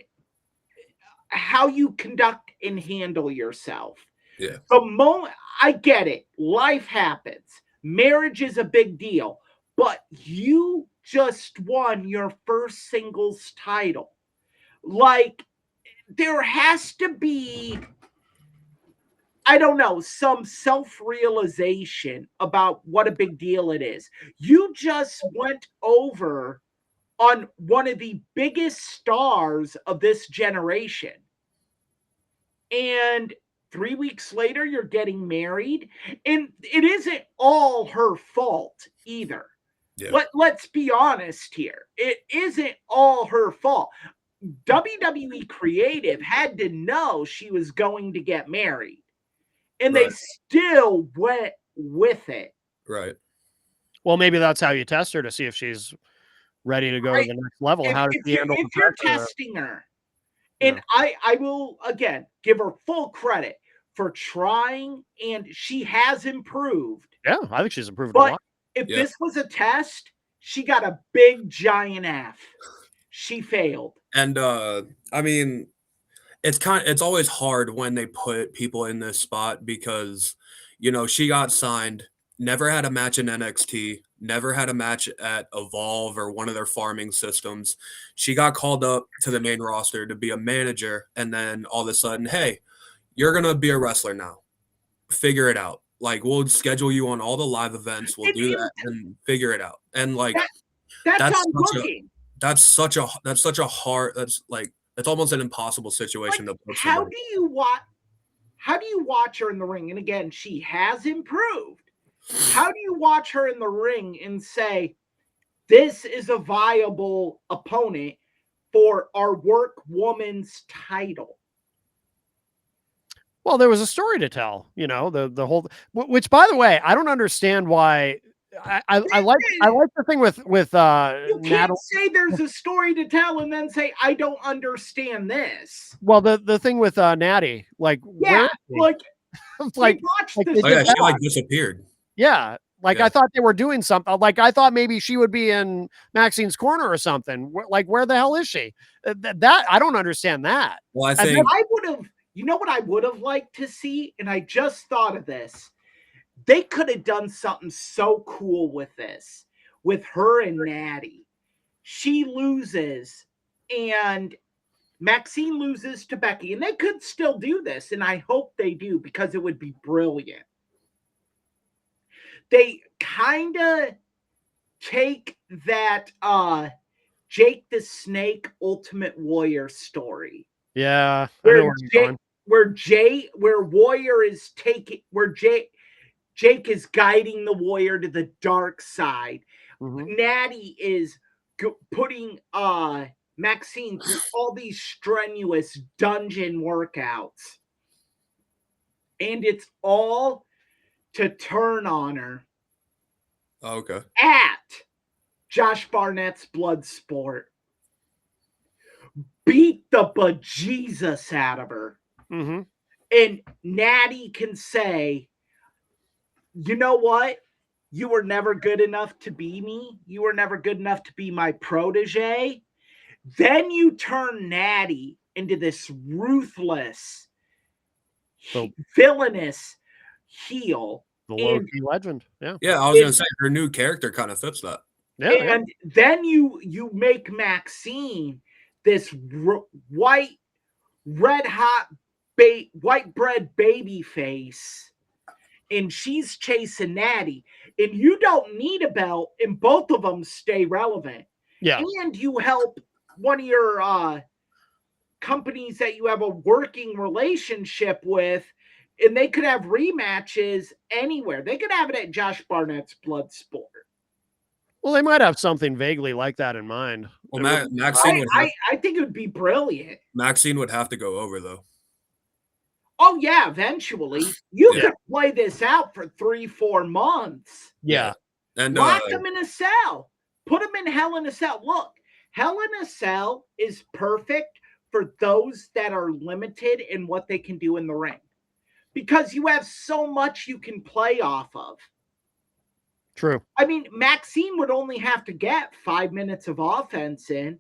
how you conduct and handle yourself. Yeah. The moment, I get it, life happens. Marriage is a big deal, but you just won your first singles title. Like, there has to be, I don't know, some self-realization about what a big deal it is. You just went over on one of the biggest stars of this generation. And 3 weeks later, you're getting married. And it isn't all her fault either. Yeah. Let's be honest here. It isn't all her fault. WWE Creative had to know she was going to get married. And they still went with it. Right. Well, maybe that's how you test her to see if she's ready to go to the next level. If you're testing her, and I will, again, give her full credit for trying, and she has improved. Yeah, I think she's improved a lot. If this was a test, she got a big, giant F. She failed. And, I mean, it's always hard when they put people in this spot because, you know, she got signed, never had a match in NXT, never had a match at Evolve or one of their farming systems. She got called up to the main roster to be a manager, and then all of a sudden, hey, you're going to be a wrestler now. Figure it out. Like, we'll schedule you on all the live events. We'll do that and figure it out. And like, that's such a hard, it's almost an impossible situation to put. How do you watch her in the ring? And again, she has improved. How do you watch her in the ring and say, this is a viable opponent for our work woman's title? Well, there was a story to tell, you know, the whole, which, by the way, I don't understand why. I like the thing with you can't say there's a story to tell and then say I don't understand this. Well, the thing with Natty, like, yeah, like she disappeared. Yeah, like I thought they were doing something. Like I thought maybe she would be in Maxine's corner or something. Like, where the hell is she? That I don't understand that. Well, I think I would have. You know what I would have liked to see, and I just thought of this. They could have done something so cool with this, with her and Natty. She loses, And Maxine loses to Becky, and they could still do this, and I hope they do because it would be brilliant. They kind of take that Jake the Snake Ultimate Warrior story. Yeah, I know where Warrior is taking, where Jake is guiding the Warrior to the dark side. Mm-hmm. Natty is putting Maxine through all these strenuous dungeon workouts, and it's all to turn on her. Oh, okay. At Josh Barnett's Bloodsport. Beat the bejesus out of her. Mm-hmm. And Natty can say, you know what? You were never good enough to be me. You were never good enough to be my protege. Then you turn Natty into this ruthless, villainous heel. The low-key legend. Yeah. Yeah, I was going to say her new character kind of fits that. Yeah. And then you make Maxine this white, red hot, white bread baby face, and she's chasing Natty, and you don't need a belt, and both of them stay relevant. Yeah. And you help one of your companies that you have a working relationship with, and they could have rematches anywhere. They could have it at Josh Barnett's Bloodsport. Well, they might have something vaguely like that in mind. Well, Maxine I think it would be brilliant. Maxine would have to go over, though. Oh, yeah, eventually. You could play this out for 3-4 months. Yeah. And lock them in a cell. Put them in Hell in a Cell. Look, Hell in a Cell is perfect for those that are limited in what they can do in the ring, because you have so much you can play off of. True. I mean, Maxine would only have to get 5 minutes of offense in,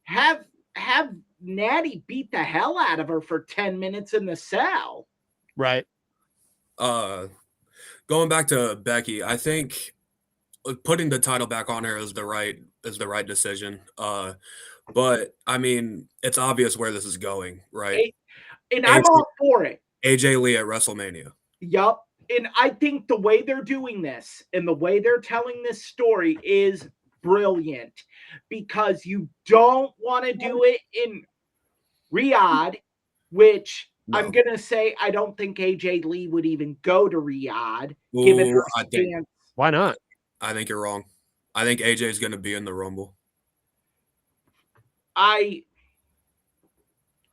have Natty beat the hell out of her for 10 minutes in the cell. Right. Going back to Becky, I think putting the title back on her is the right decision. But I mean, it's obvious where this is going, right? And I'm all for it. AJ Lee at WrestleMania. Yup. And I think the way they're doing this and the way they're telling this story is brilliant, because you don't want to do it in Riyadh, which I'm going to say I don't think AJ Lee would even go to Riyadh. Given her stance. Why not? I think you're wrong. I think AJ is going to be in the Rumble. I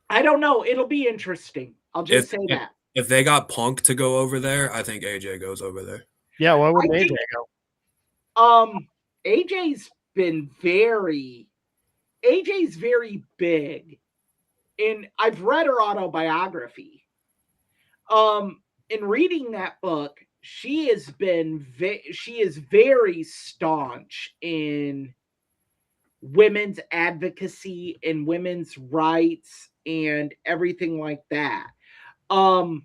don't know. It'll be interesting. I'll just say that. If they got Punk to go over there, I think AJ goes over there. Yeah, why wouldn't AJ go? AJ's very big. And I've read her autobiography. In reading that book, she is very staunch in women's advocacy and women's rights and everything like that. I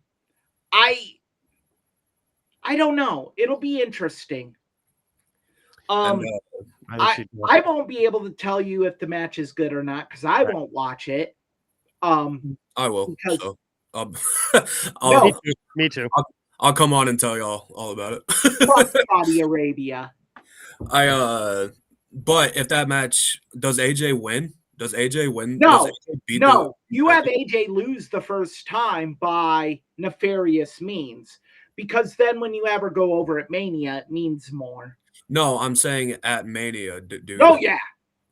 don't know. It'll be interesting. I won't be able to tell you if the match is good or not, because I won't watch it. I will. Because, me too. I'll come on and tell y'all all about it. Fuck Saudi Arabia. But if that match, does AJ win? Does AJ win? No, you have AJ lose the first time by nefarious means, because then when you ever go over at Mania, it means more. No, I'm saying at Mania, dude. Oh yeah.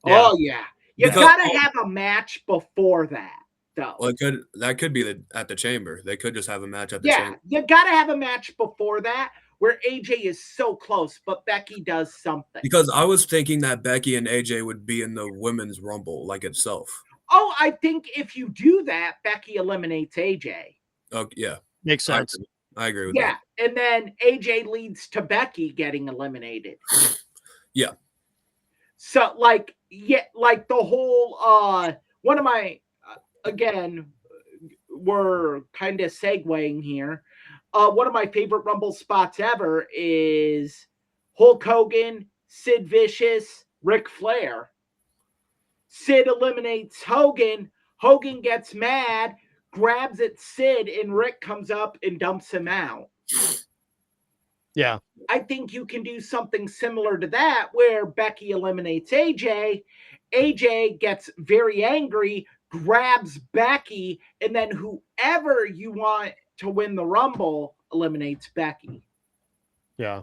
Oh yeah. You gotta have a match before that, though. Well, that could be at the Chamber. They could just have a match at the Chamber. Yeah, you gotta have a match before that where AJ is so close, but Becky does something. Because I was thinking that Becky and AJ would be in the Women's Rumble like itself. Oh, I think if you do that, Becky eliminates AJ. Oh, yeah. Makes sense. I agree with that. Yeah, and then AJ leads to Becky getting eliminated. Yeah. So, like the whole, one of my, again, we're kind of segueing here. One of my favorite Rumble spots ever is Hulk Hogan, Sid Vicious, Ric Flair. Sid eliminates Hogan. Hogan gets mad, grabs at Sid, and Rick comes up and dumps him out. Yeah. I think you can do something similar to that where Becky eliminates AJ. AJ gets very angry, grabs Becky, and then whoever you want to win the Rumble eliminates Becky. Yeah.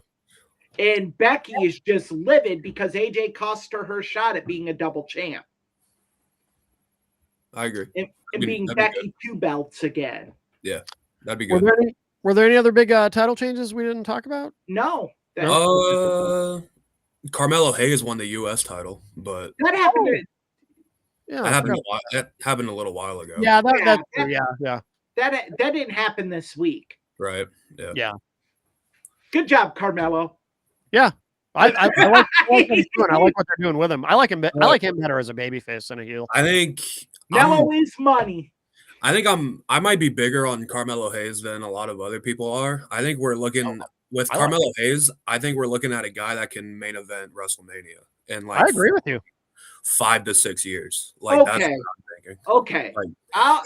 And Becky is just livid because AJ cost her shot at being a double champ. I agree. And That'd be- being that'd be Becky 2 belts again. Yeah, that'd be Were good. there any other big title changes we didn't talk about? No. Carmelo Hayes won the U.S. title, but That happened. Oh. to- Yeah. that happened a little while ago. Yeah. Yeah, That's true. Yeah. that didn't happen this week. Right. Yeah. Good job, Carmelo. I like what he's doing. I like what they're doing with him. I like him. I like him better as a babyface than a heel. I think Mello is money. I might be bigger on Carmelo Hayes than a lot of other people are. I think we're looking with I like Carmelo Hayes. I think we're looking at a guy that can main event WrestleMania in like I agree with you. 5 to 6 years. Like that's what Okay. I'm thinking. Okay. Like,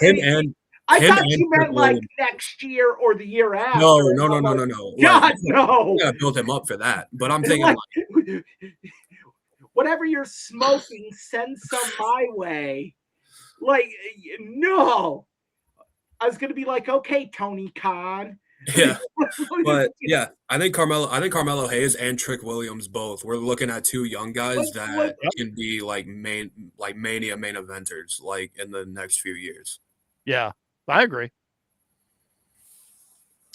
him and I him thought and you meant Trick like Williams. next year or the year after. No. I'm like, Like, God, no. you gotta build him up for that. But I'm It's thinking like, whatever you're smoking, send some my way. Like, no. I was gonna be like, okay, Tony Khan. yeah. But yeah, I think Carmelo Hayes and Trick Williams both. We're looking at 2 young guys that can be like Mania main eventers like in the next few years. Yeah, I agree.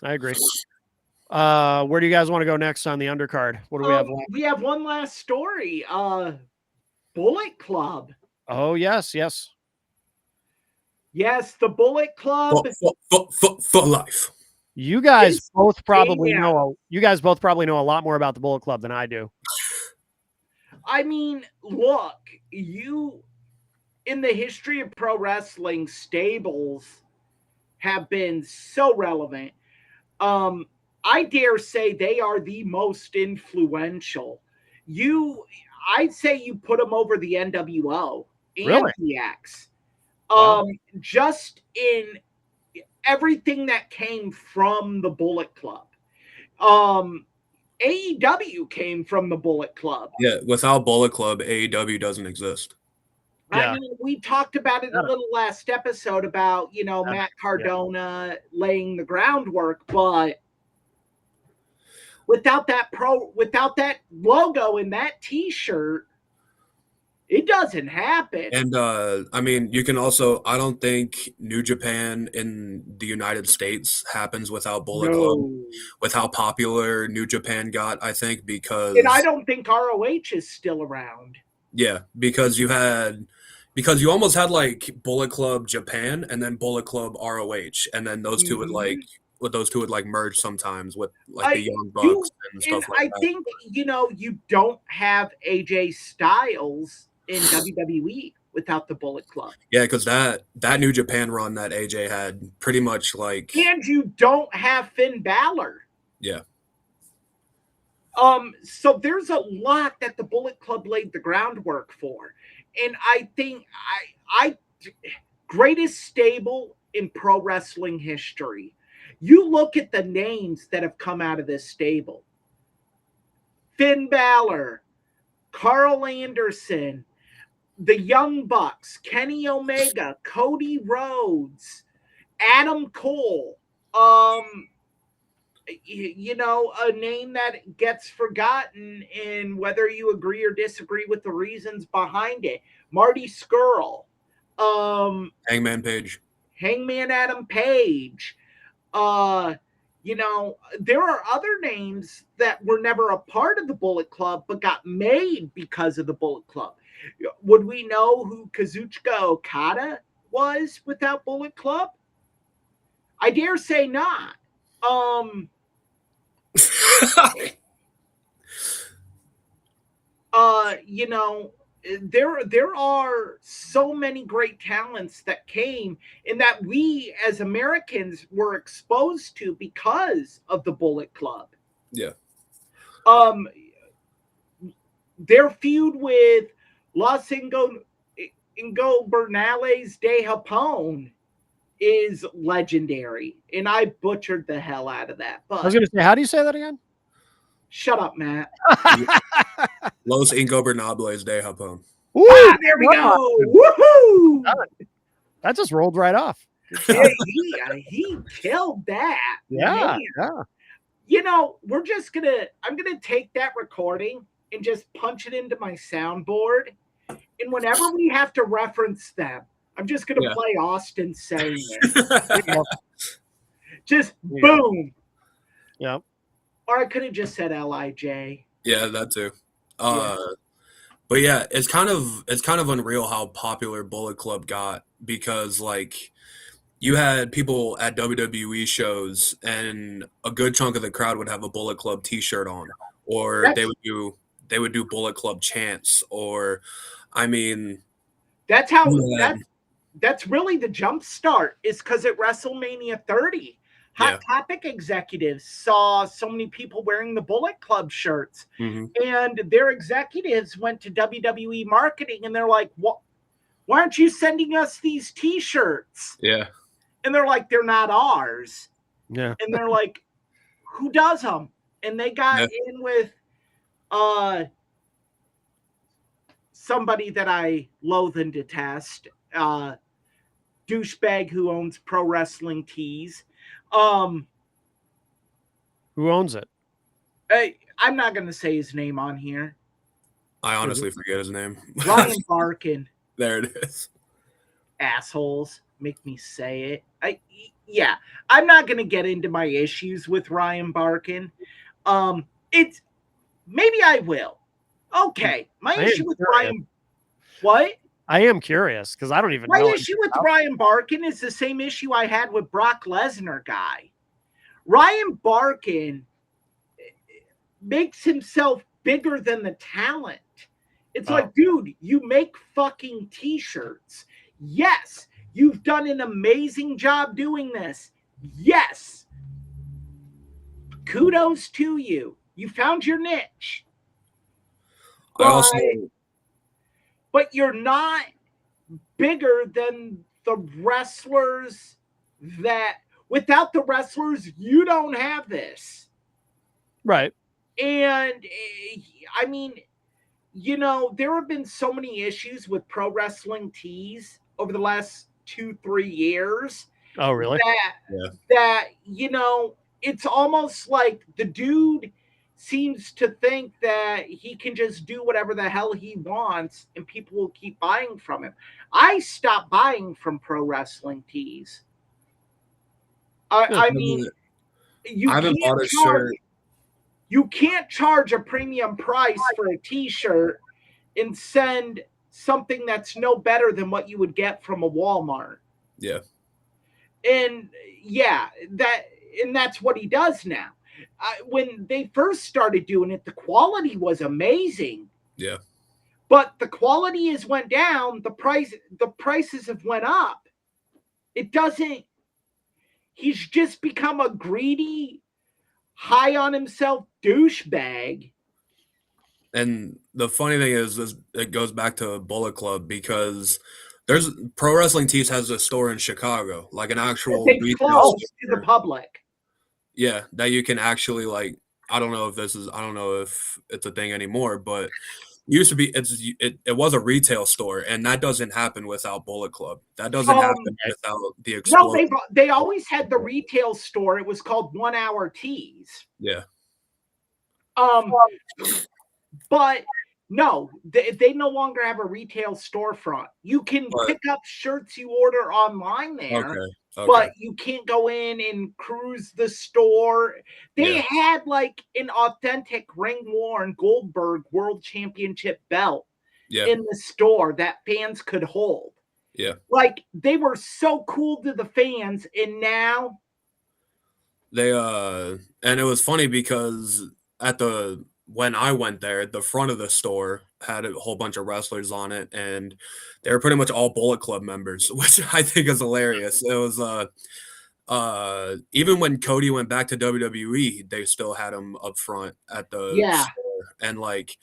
Where do you guys want to go next on the undercard? What do we have left? We have one last story. Bullet Club. Oh, yes. Yes, the Bullet Club. For life. You guys It's- both probably yeah. know. You guys both probably know a lot more about the Bullet Club than I do. I mean, look, you in the history of pro wrestling, stables have been so relevant. I dare say they are the most influential. I'd say you put them over the NWO and Really? DX. Wow. Just in everything that came from the Bullet Club. AEW came from the Bullet Club. Yeah, without Bullet Club, AEW doesn't exist. Yeah. I mean, we talked about it a little last episode about, Matt Cardona laying the groundwork, but without that logo and that t-shirt, it doesn't happen. And I mean, you can also I don't think New Japan in the United States happens without Bullet Club. With how popular New Japan got, I think because And I don't think ROH is still around. yeah, because you almost had like Bullet Club Japan and then Bullet Club ROH, and then those two would like merge sometimes with like the Young Bucks and stuff like I that. think you don't have AJ Styles in WWE without the Bullet Club. Yeah, because that New Japan run that AJ had pretty much like And you don't have Finn Balor. yeah. So there's a lot that the Bullet Club laid the groundwork for. And I think I greatest stable in pro wrestling history. You look at the names that have come out of this stable. Finn Balor, Carl Anderson, the Young Bucks, Kenny Omega, Cody Rhodes, Adam Cole, a name that gets forgotten in whether you agree or disagree with the reasons behind it. Marty Scurll, Hangman Page. Hangman Adam Page. There are other names that were never a part of the Bullet Club but got made because of the Bullet Club. Would we know who Kazuchika Okada was without Bullet Club? I dare say not. There are so many great talents that came and that we as Americans were exposed to because of the Bullet Club. Yeah. Their feud with Los Ingobernales de Japón is legendary, and I butchered the hell out of that. I was But going to say, how do you say that again? shut up, Matt. Los Ingobernables de Japón. Ooh, There we come go. Woohoo! that just rolled right off. Yeah, he killed that. Yeah, Man. yeah. You know, I'm gonna take that recording and just punch it into my soundboard. And whenever we have to reference them, I'm just gonna play Austin saying it. Just boom. Yep. Or I could have just said LIJ. Yeah, that too. But yeah, it's kind of unreal how popular Bullet Club got, because like you had people at WWE shows and a good chunk of the crowd would have a Bullet Club t-shirt on, or they would do Bullet Club chants, or I mean, that's how that's really the jump start, is because at WrestleMania 30, Hot Topic executives saw so many people wearing the Bullet Club shirts, and their executives went to WWE marketing and they're like, "What? Why aren't you sending us these T-shirts?" Yeah. And they're like, "They're not ours." Yeah. And they're like, "Who does them?" And they got in with somebody that I loathe and detest, douchebag who owns Pro Wrestling Tees. Who owns it? I'm not going to say his name on here. I honestly forget his name. Ryan Barkin. There it is. Assholes make me say it. I'm not going to get into my issues with Ryan Barkin. It's maybe I will. Okay, my issue with Ryan. What? I am curious because I don't even know. My issue with Ryan Barkin is the same issue I had with Brock Lesnar guy. Ryan Barkin makes himself bigger than the talent. It's like, dude, you make fucking t-shirts. Yes, you've done an amazing job doing this. Yes. Kudos to you. You found your niche. But you're not bigger than the wrestlers that, without the wrestlers, you don't have this. Right. And I mean, you know, there have been so many issues with Pro Wrestling Tees over the last 2-3 years. Oh, really? That, you know, it's almost like the dude seems to think that he can just do whatever the hell he wants and people will keep buying from him. I stopped buying from Pro Wrestling Tees. I mean, you haven't bought a shirt. You can't charge a premium price for a t-shirt and send something that's no better than what you would get from a Walmart. Yeah. And that's what he does now. When they first started doing it, the quality was amazing. Yeah. But the quality has went down. The prices have went up. It doesn't. He's just become a greedy, high on himself douchebag. And the funny thing is it goes back to Bullet Club, because there's Pro Wrestling Tees has a store in Chicago, like an actual retail to the public. Yeah, that you can actually, like, I don't know if it's a thing anymore, but it used to be. It was a retail store, and that doesn't happen without Bullet Club. That doesn't happen without the explosion. No, they always had the retail store. It was called 1 Hour Tees. Yeah. But no, they no longer have a retail storefront. You can pick up shirts you order online there. Okay. But you can't go in and cruise the store. They had like an authentic ring-worn Goldberg World Championship belt in the store that fans could hold. Yeah. Like, they were so cool to the fans, and now they and it was funny because when I went there, the front of the store had a whole bunch of wrestlers on it, and they were pretty much all Bullet Club members, which I think is hilarious. It was even when Cody went back to WWE, they still had him up front at the store. And like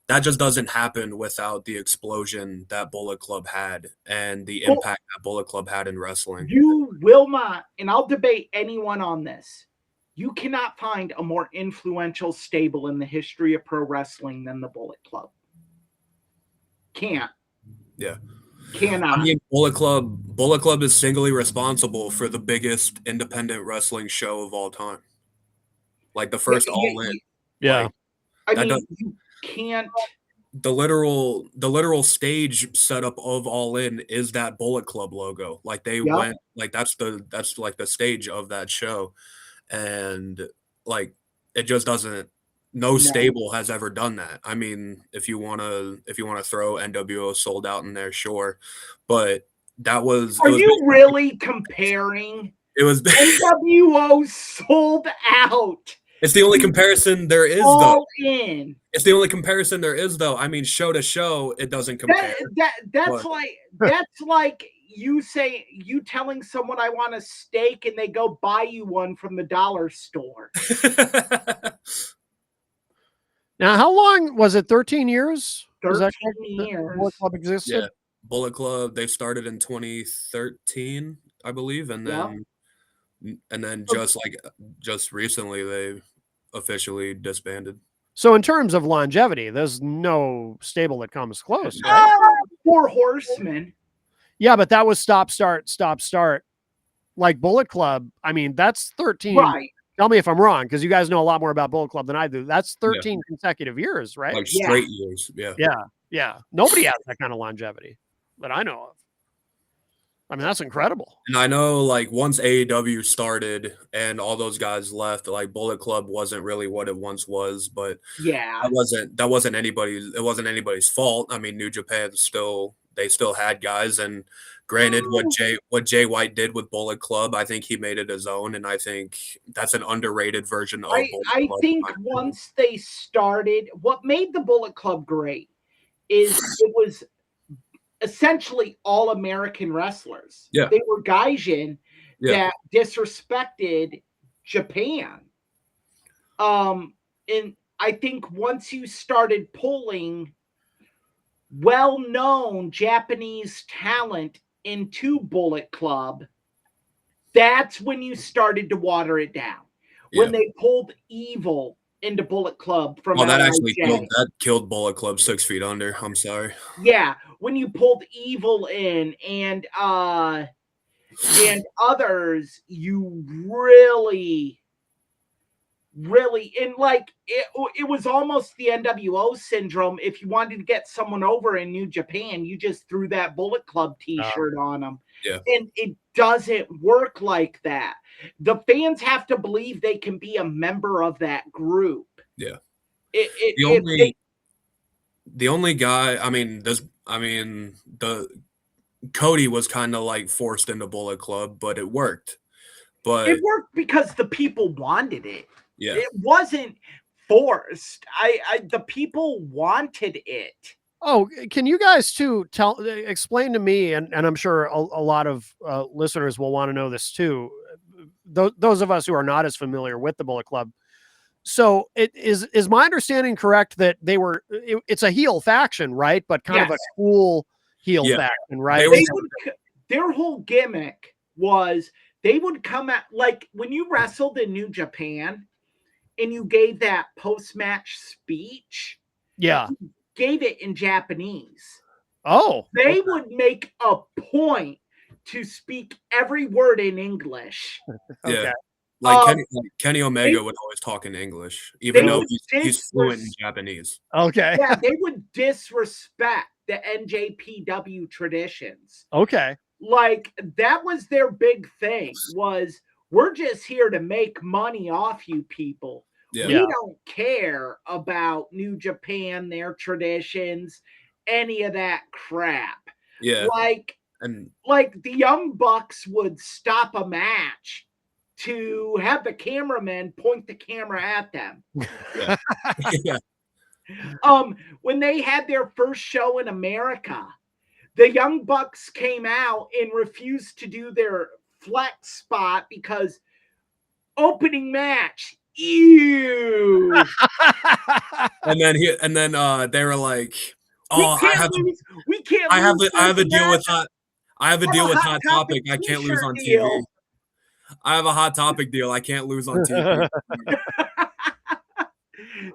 that just doesn't happen without the explosion that Bullet Club had and the Well, impact that Bullet Club had in wrestling. You will not, and I'll debate anyone on this. You cannot find a more influential stable in the history of pro wrestling than the Bullet Club. Can't. Yeah. Cannot. I mean, Bullet Club is singly responsible for the biggest independent wrestling show of all time. Like the first All In. Yeah. Like, I mean, don't- you can't. The literal stage setup of All In is that Bullet Club logo. Like they went, like that's like the stage of that show. And like it just doesn't, no stable has ever done that. I mean, if you wanna throw NWO Sold Out in there, sure. But that was Are you really comparing it was NWO Sold Out? It's the only comparison there is, All though. In. It's the only comparison there is, though. I mean, show to show, it doesn't compare. That's like you telling someone I want a steak and they go buy you one from the dollar store. Now, how long was it? 13 years? 13 years. Bullet Club existed? Yeah. Bullet Club, they started in 2013, I believe, and then just recently they officially disbanded. So in terms of longevity, there's no stable that comes close, right? 4 Horsemen. Yeah, but that was stop, start. Like Bullet Club, I mean, that's 13. Right. Tell me if I'm wrong, because you guys know a lot more about Bullet Club than I do. That's 13 consecutive years, right? Like straight years, Yeah. Nobody has that kind of longevity that I know of. I mean, that's incredible. And I know, like, once AEW started and all those guys left, like, Bullet Club wasn't really what it once was, but that wasn't anybody's fault. I mean, New Japan still had guys, and granted, what Jay White did with Bullet Club, I think he made it his own, and I think that's an underrated version of Bullet Club. I think once they started, what made the Bullet Club great is it was essentially all American wrestlers. Yeah. They were gaijin that disrespected Japan. And I think once you started pulling well-known Japanese talent into Bullet Club, that's when you started to water it down. When they pulled Evil into Bullet Club from that actually killed Bullet Club 6 Feet Under. I'm sorry. Yeah, when you pulled Evil in and others, you really, and like it was almost the NWO syndrome. If you wanted to get someone over in New Japan, you just threw that Bullet Club T-shirt on them. Yeah. And it doesn't work like that. The fans have to believe they can be a member of that group. Yeah. The only guy, Cody was kind of like forced into Bullet Club, but it worked. But it worked because the people wanted it. Yeah. It wasn't forced. The people wanted it. Oh, can you guys too explain to me, and I'm sure a lot of listeners will want to know this too, those of us who are not as familiar with the Bullet Club. So is my understanding correct that it's a heel faction, right? But kind of a cool heel faction, right? Their whole gimmick was they would come at, like when you wrestled in New Japan and you gave that post-match speech. Yeah. You gave it in Japanese. Oh. They would make a point to speak every word in English. Okay. Yeah. Like Kenny Omega would always talk in English, even though he's fluent in Japanese. Okay. Yeah, they would disrespect the NJPW traditions. Okay. Like, that was their big thing, was we're just here to make money off you people. Yeah. We don't care about New Japan, their traditions, any of that crap. Yeah. Like the Young Bucks would stop a match to have the cameraman point the camera at them. Yeah. Yeah. When they had their first show in America, the Young Bucks came out and refused to do their flex spot because opening match, ew. And then they were like, "Oh, We can't lose. We can't I have lose a this deal with match Hot. I have a for deal a with Hot Hot Topic. I can't lose t-shirt on TV. deal." I have a Hot Topic deal. I can't lose on TV."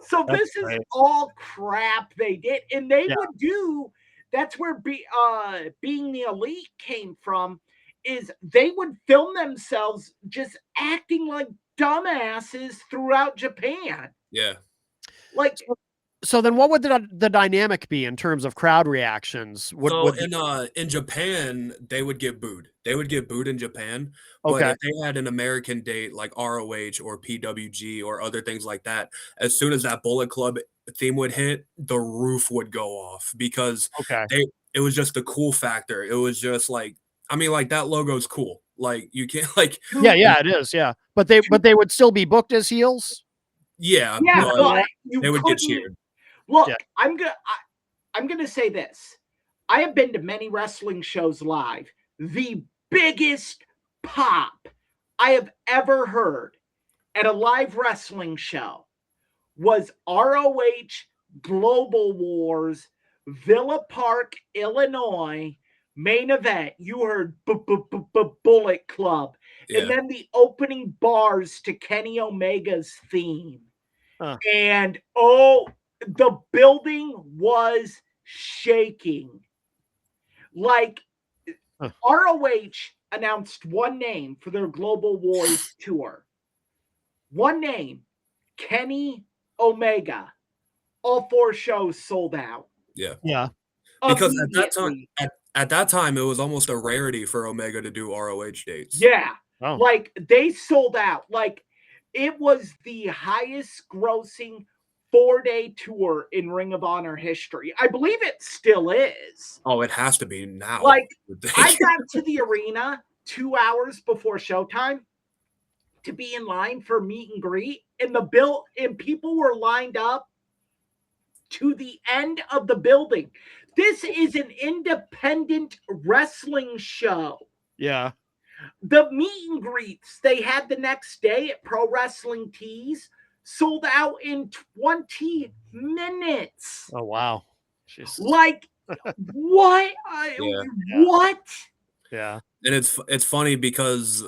So That's this is great. all crap they did, and they Yeah. would do. That's where being the elite came from. Is they would film themselves just acting like dumbasses throughout Japan. Yeah. Like, So then, what would the dynamic be in terms of crowd reactions? So in Japan, they would get booed. They would get booed in Japan. But Okay. if they had an American date like ROH or PWG or other things like that, as soon as that Bullet Club theme would hit, the roof would go off because Okay. it was just the cool factor. It was just like, I mean, like that logo's cool. Like you can't like Yeah, it is. Yeah, but they would still be booked as heels. yeah, but but you they would get couldn't- cheered. Look, Yeah. I'm gonna say this. I have been to many wrestling shows live. The biggest pop I have ever heard at a live wrestling show was ROH Global Wars, Villa Park, Illinois, main event. You heard Bullet Club. Yeah. And then the opening bars to Kenny Omega's theme. Huh. And the building was shaking. Like, ROH announced one name for their Global Wars tour. One name, Kenny Omega. All 4 shows sold out. Yeah. Yeah. Because Immediately. at that time, it was almost a rarity for Omega to do ROH dates. Yeah. Oh. Like, they sold out. Like, it was the highest grossing 4-day tour in Ring of Honor history. I believe it still is. Oh, it has to be now. Like, I got to the arena 2 hours before showtime to be in line for meet and greet, and people were lined up to the end of the building. This is an independent wrestling show. Yeah. The meet and greets they had the next day at Pro Wrestling Tees sold out in 20 minutes. Oh wow. Jesus. Like, what? Yeah. What? Yeah. And it's funny because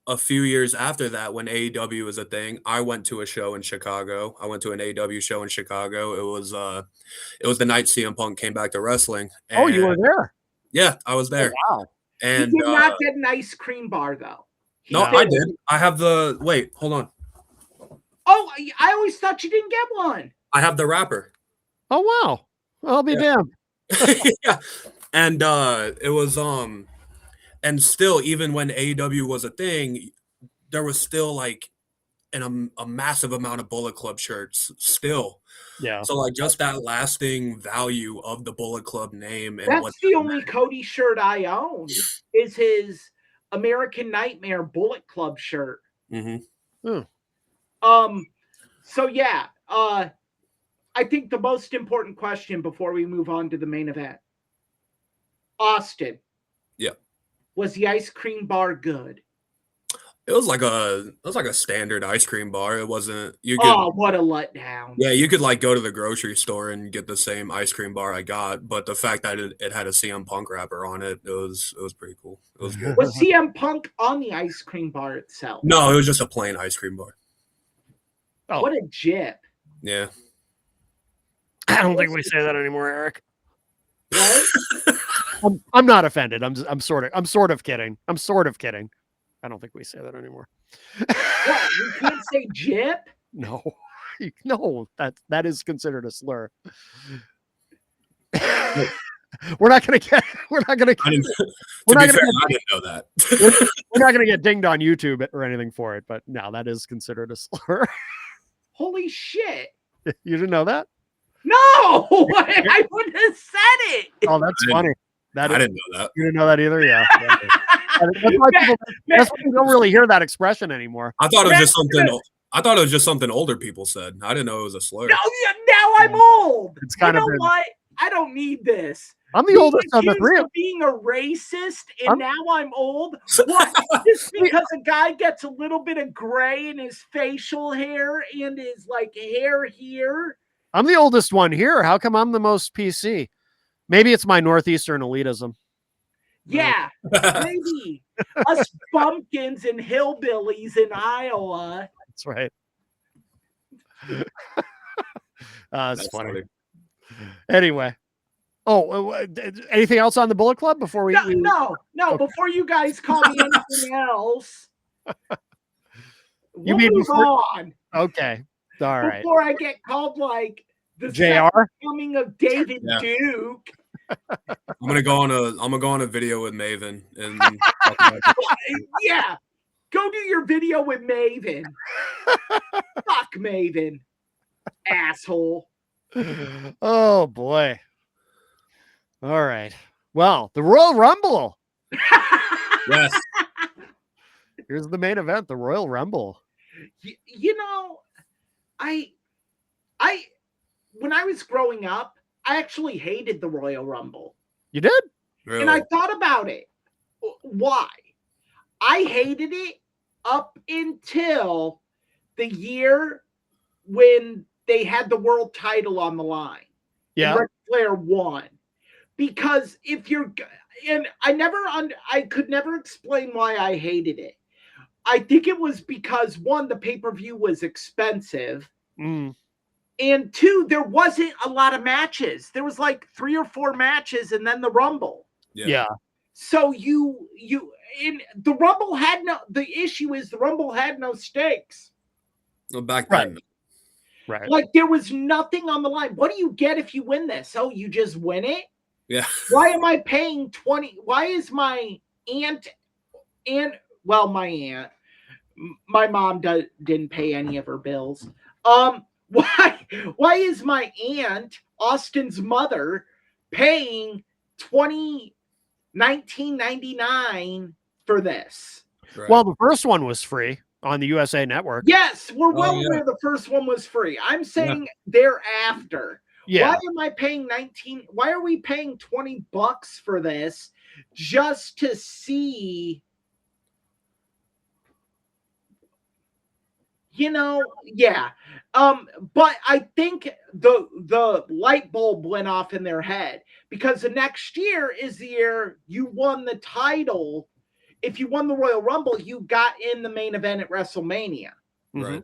a few years after that, when AEW was a thing, I went to a show in Chicago. I went to an AEW show in Chicago. It was the night CM Punk came back to wrestling. Oh, you were there. Yeah, I was there. Oh, wow. And He did not get an ice cream bar though. no, I did. I have the wait. Hold on. Oh, I always thought you didn't get one. I have the wrapper. Oh wow. I'll be damned. Yeah. And it was and still, even when AEW was a thing, there was still like a massive amount of Bullet Club shirts still. Yeah. So like just that lasting value of the Bullet Club name and That's what the only Cody shirt I own is his American Nightmare Bullet Club shirt. Mm-hmm. So yeah, I think the most important question before we move on to the main event. Austin. Yeah. Was the ice cream bar good? It was like a standard ice cream bar. It wasn't you could Oh, what a letdown. yeah, you could like go to the grocery store and get the same ice cream bar I got, but the fact that it had a CM Punk wrapper on it, it was pretty cool. It was good. Was CM Punk on the ice cream bar itself? No, it was just a plain ice cream bar. Oh. What a jip. Yeah. I don't think we say that anymore, Eric. Right? I'm not offended. I'm sort of kidding. I'm sort of kidding. I don't think we say that anymore. What? You can't say jip? No. No, that is considered a slur. We're not gonna get I didn't, to We're be not fair, gonna I didn't know that. we're not gonna get dinged on YouTube or anything for it, but no, that is considered a slur. Holy shit. You didn't know that? No! I wouldn't have said it. Oh, that's funny. I didn't know that. You didn't know that either? Yeah. That's why you don't really hear that expression anymore. I thought it was just something older people said. I didn't know it was a slur. No, now I'm old. It's kind you of know what? I don't need this. I'm the being oldest of the accused three. of being a racist, and I'm- now I'm old. What? Just because a guy gets a little bit of gray in his facial hair and his like hair here. I'm the oldest one here. How come I'm the most PC? Maybe it's my Northeastern elitism. Yeah, maybe us bumpkins and hillbillies in Iowa. That's right. That's funny. Anyway. Oh, anything else on the Bullet Club before we? No. Okay. Before you guys call me anything else, You we'll mean move before- on. Okay. All right. Before I get called like the JR? coming of David Yeah. Duke. I'm gonna go on a video with Maven and talk about it. Yeah, go do your video with Maven. Fuck Maven, asshole. Oh boy. All right. Well, the Royal Rumble. Yes. Here's the main event, the Royal Rumble. You know, I when I was growing up, I actually hated the Royal Rumble. You did? Really. And I thought about it. Why? I hated it up until the year when they had the world title on the line. Yeah. And Ric Flair won. Because if you're, and I could never explain why I hated it. I think it was because one, the pay-per-view was expensive. Mm. And two, there wasn't a lot of matches. There was like 3 or 4 matches and then the Rumble. Yeah. So you in the Rumble had the issue is the Rumble had no stakes. Well, back then. Right. Like there was nothing on the line. What do you get if you win this? Oh, you just win it? Yeah. Why am I paying 20? Why is my my mom didn't pay any of her bills. Why is my aunt, Austin's mother, paying $19.99 for this? Right. Well, the first one was free on the USA Network. Yes, we're well yeah. aware the first one was free. I'm saying thereafter. Yeah. Why am I paying why are we paying $20 for this just to see? Yeah. But I think the light bulb went off in their head because the next year is the year you won the title. If you won the Royal Rumble, you got in the main event at WrestleMania. Right.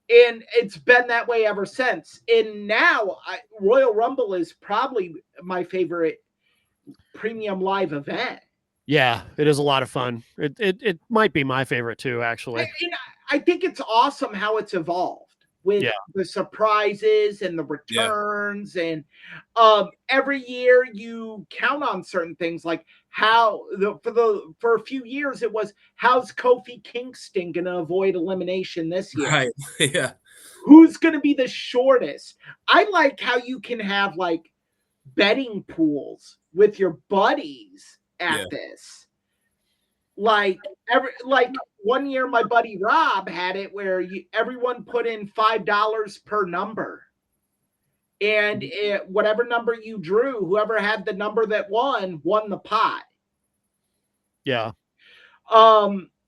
And it's been that way ever since. And now Royal Rumble is probably my favorite premium live event. Yeah, it is a lot of fun. It might be my favorite too, actually. And I think it's awesome how it's evolved with the surprises and the returns. And every year you count on certain things like how for a few years it was, how's Kofi Kingston going to avoid elimination this year? Right. Yeah. Who's going to be the shortest? I like how you can have like betting pools with your buddies at this. Like one year, my buddy Rob had it where everyone put in $5 per number, and whatever number you drew, whoever had the number that won the pot. Yeah.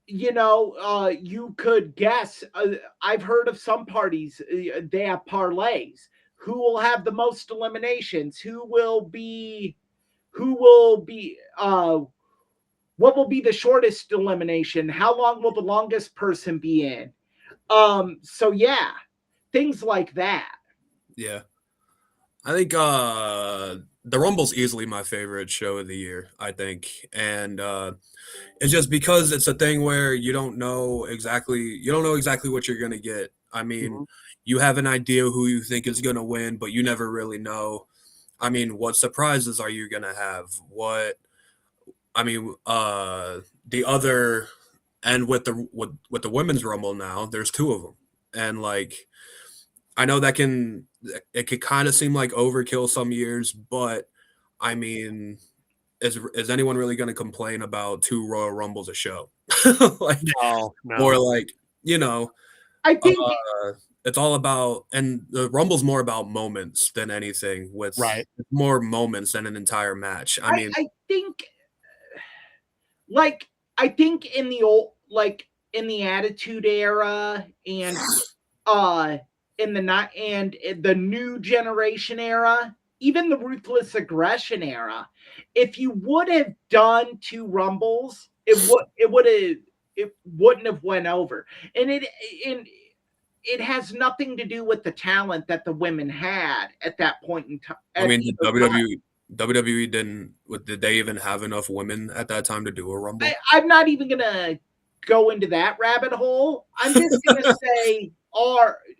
You could guess. I've heard of some parties, they have parlays. Who will have the most eliminations? What will be the shortest elimination? How long will the longest person be in? So yeah, things like that. Yeah. I think the Rumble's easily my favorite show of the year, I think. And it's just because it's a thing where you don't know exactly what you're gonna get. I mean, you have an idea who you think is gonna win, but you never really know. I mean, what surprises are you gonna have? The other, and with the women's Rumble now, there's 2 of them, and like, I know it could kind of seem like overkill some years, but I mean, is anyone really going to complain about 2 Royal Rumbles a show? Like, No. or like, I think it's all about, and the Rumble's more about moments than anything, with Right. more moments than an entire match. I mean, I think, like, I think in the old, like in the Attitude Era and in the not and in the New Generation era, even the Ruthless Aggression era, if you would have done 2 Rumbles, it wouldn't have went over. And it has nothing to do with the talent that the women had at that point in time. I mean, did WWE did they even have enough women at that time to do a Rumble? I'm not even gonna go into that rabbit hole. I'm just gonna say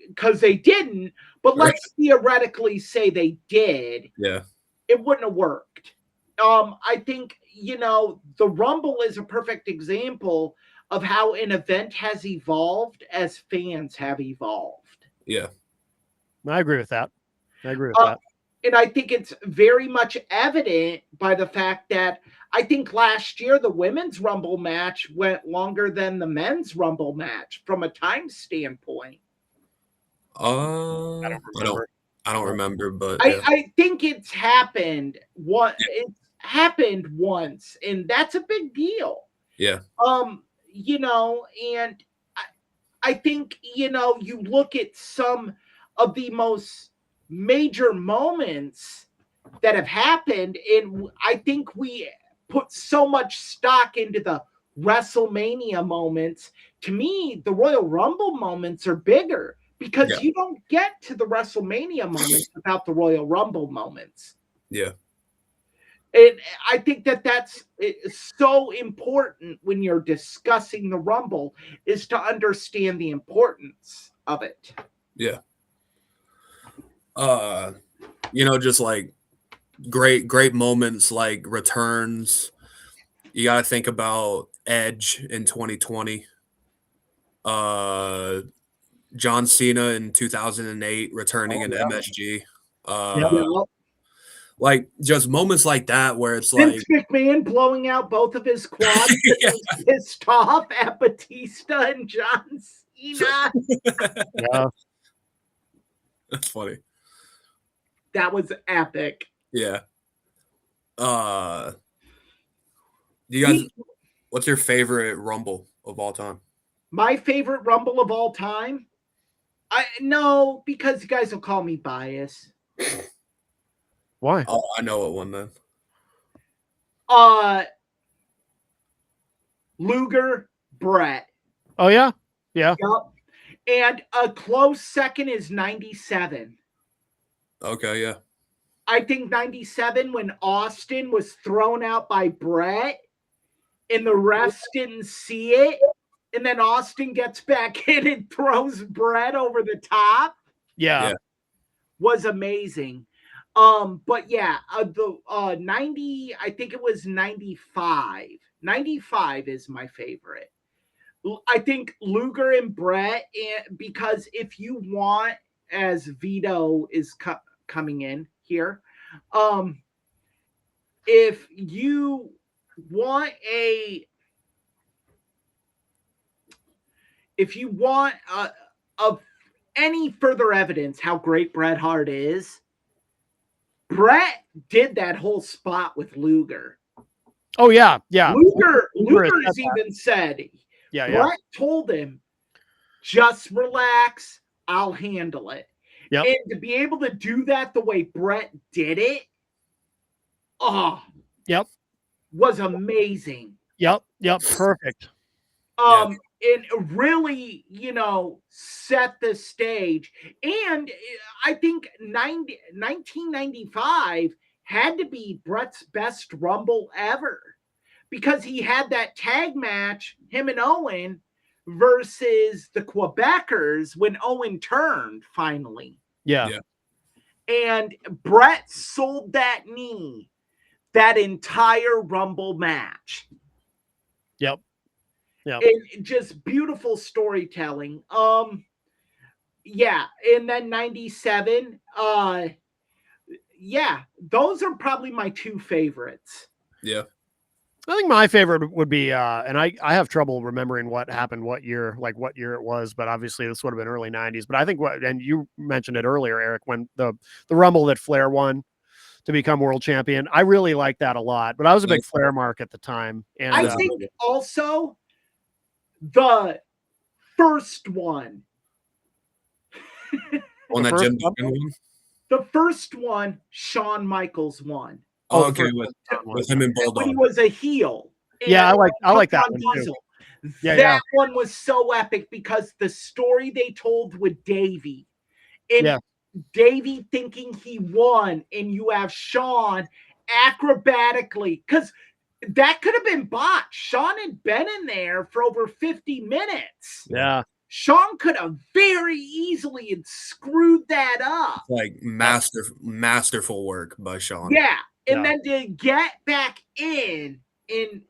because they didn't, but Right. let's theoretically say they did. Yeah. It wouldn't have worked. I think, the Rumble is a perfect example of how an event has evolved as fans have evolved. Yeah. I agree with that. And I think it's very much evident by the fact that I think last year the women's Rumble match went longer than the men's Rumble match from a time standpoint. I don't remember, but yeah. I think it's happened it's happened once, and that's a big deal. Yeah. And I think, you look at some of the most major moments that have happened, and I think we put so much stock into the WrestleMania moments. To me, the Royal Rumble moments are bigger because you don't get to the WrestleMania moments without the Royal Rumble moments. Yeah. And I think that's so important when you're discussing the Rumble, is to understand the importance of it. Yeah. Just like great moments, like returns. You got to think about Edge in 2020. John Cena in 2008 returning in MSG. Like just moments like that where it's Vince like McMahon blowing out both of his quads and was pissed off at Batista and John Cena. Yeah. That's funny. That was epic. Yeah. You guys, what's your favorite Rumble of all time? My favorite Rumble of all time? No, because you guys will call me biased. Why? Oh, I know what one then. Luger, Brett. Oh yeah. Yeah. Yep. And a close second is 97. Okay, yeah. I think 97 when Austin was thrown out by Brett and the refs didn't see it. And then Austin gets back in and throws Brett over the top. Yeah. Was amazing. But yeah, the 90, I think it was 95. 95 is my favorite. I think Luger and Brett, because if you want, as Vito is coming in here, if you want of any further evidence how great Bret Hart is, Brett did that whole spot with Luger. Oh yeah, yeah. Luger's even said, Brett told him, just relax, I'll handle it. Yep. And to be able to do that the way Brett did it, was amazing. Yep, perfect. And really, set the stage. And I think 1995 had to be Brett's best Rumble ever, because he had that tag match, him and Owen, versus the Quebecers when Owen turned finally. Yeah. And Brett sold that knee that entire Rumble match. Yep. And just beautiful storytelling. And then 97. Those are probably my two favorites. Yeah. I think my favorite would be, and I have trouble remembering what happened, what year it was, but obviously this would have been early '90s. But I think and you mentioned it earlier, Eric, when the Rumble that Flair won to become world champion. I really liked that a lot, but I was a big Flair mark at the time. And I think also the first one. On that Jim Duggan one? The first one, Shawn Michaels won. Oh, okay, with him and Bulldog. When he was a heel. Yeah, I like that one too. That one was so epic because the story they told with Davey. And Davey thinking he won, and you have Shawn acrobatically, because that could have been botched. Shawn had been in there for over 50 minutes. Yeah. Shawn could have very easily had screwed that up. Like masterful work by Shawn. Yeah. And then to get back in, and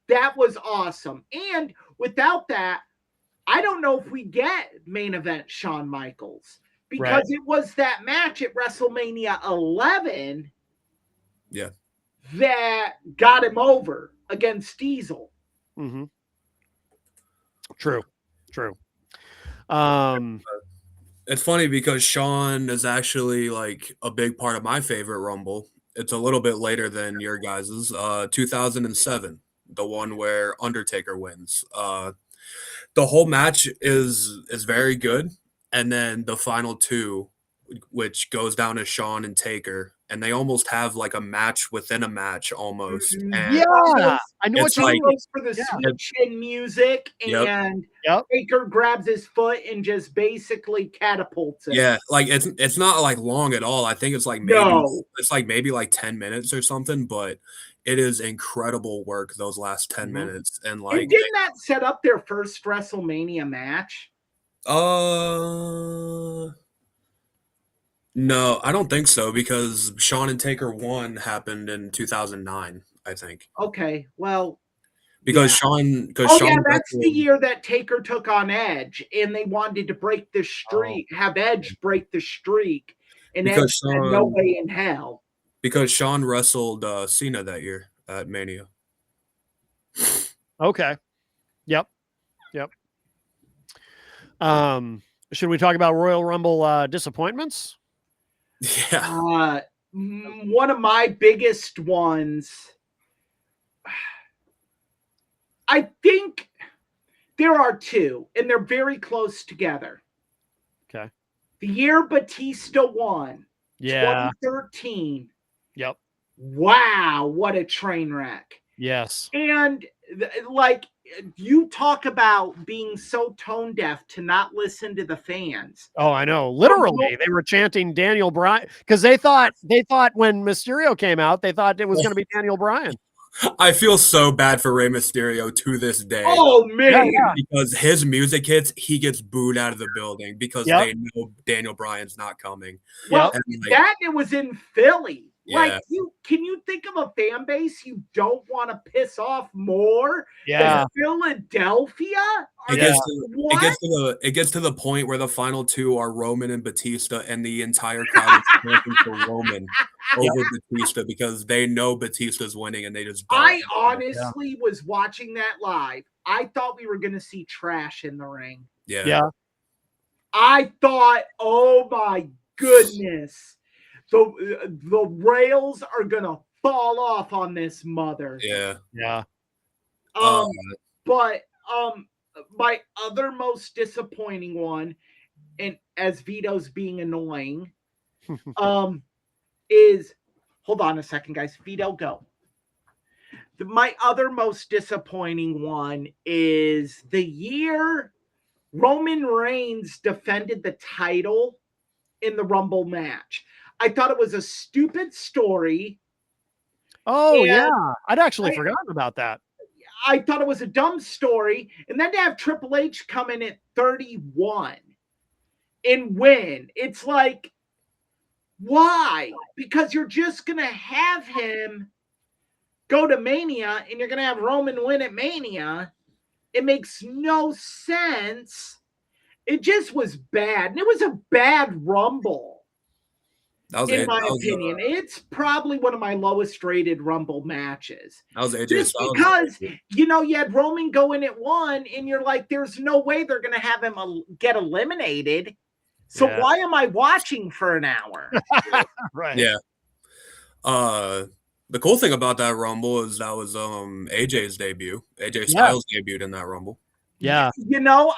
that was awesome. And without that, I don't know if we get main event Shawn Michaels, because it was that match at WrestleMania 11 that got him over against Diesel. Mm-hmm. True. It's funny because Shawn is actually like a big part of my favorite Rumble. It's a little bit later than your guys's. 2007, the one where Undertaker wins. The whole match is very good, and then the final two, which goes down to Shawn and Taker, and they almost have like a match within a match almost. And I know what you mean. For the sweet chin music, and Taker grabs his foot and just basically catapults it. Yeah, like it's not like long at all. I think it's like maybe like 10 minutes or something, but it is incredible work those last 10 minutes. And like, didn't that set up their first WrestleMania match? No, I don't think so, because Shawn and Taker 1 happened in 2009, I think. Okay, well, because Shawn, that's the year that Taker took on Edge, and they wanted to break the streak, have Edge break the streak, and Edge said no way in hell. Because Shawn wrestled Cena that year at Mania. Okay. Yep. Should we talk about Royal Rumble disappointments? Yeah. One of my biggest ones, I think there are two, and they're very close together. Okay. The year Batista won, 2013. Yep. Wow, what a train wreck. Yes. And like, you talk about being so tone deaf to not listen to the fans. Oh, I know. Literally, they were chanting Daniel Bryan because they thought when Mysterio came out, they thought it was going to be Daniel Bryan. I feel so bad for Rey Mysterio to this day. Oh, man. Because his music hits, he gets booed out of the building because they know Daniel Bryan's not coming. Well, it was in Philly. Like, can you think of a fan base you don't want to piss off more than Philadelphia? It gets to the point where the final two are Roman and Batista, and the entire crowd is chanting for Roman over Batista because they know Batista's winning, and they just don't. I honestly was watching that live. I thought we were going to see trash in the ring. Yeah. I thought, oh my goodness. The rails are gonna fall off on this mother. Yeah. But my other most disappointing one, and as Vito's being annoying, is, hold on a second, guys. Vito, go. My other most disappointing one is the year Roman Reigns defended the title in the Rumble match. I thought it was a stupid story. Oh, yeah. I'd actually forgotten about that. I thought it was a dumb story. And then to have Triple H come in at 31 and win. It's like, why? Because you're just going to have him go to Mania and you're going to have Roman win at Mania. It makes no sense. It just was bad. And it was a bad Rumble. That was in A- my that was, opinion. It's probably one of my lowest rated Rumble matches. that was AJ Just Styles. because, you had Roman go in at 1, and you're like, there's no way they're going to have him get eliminated. So Yeah. why am I watching for an hour? Right. Yeah. The cool thing about that Rumble is that was AJ's debut. AJ Styles debuted in that Rumble. Yeah.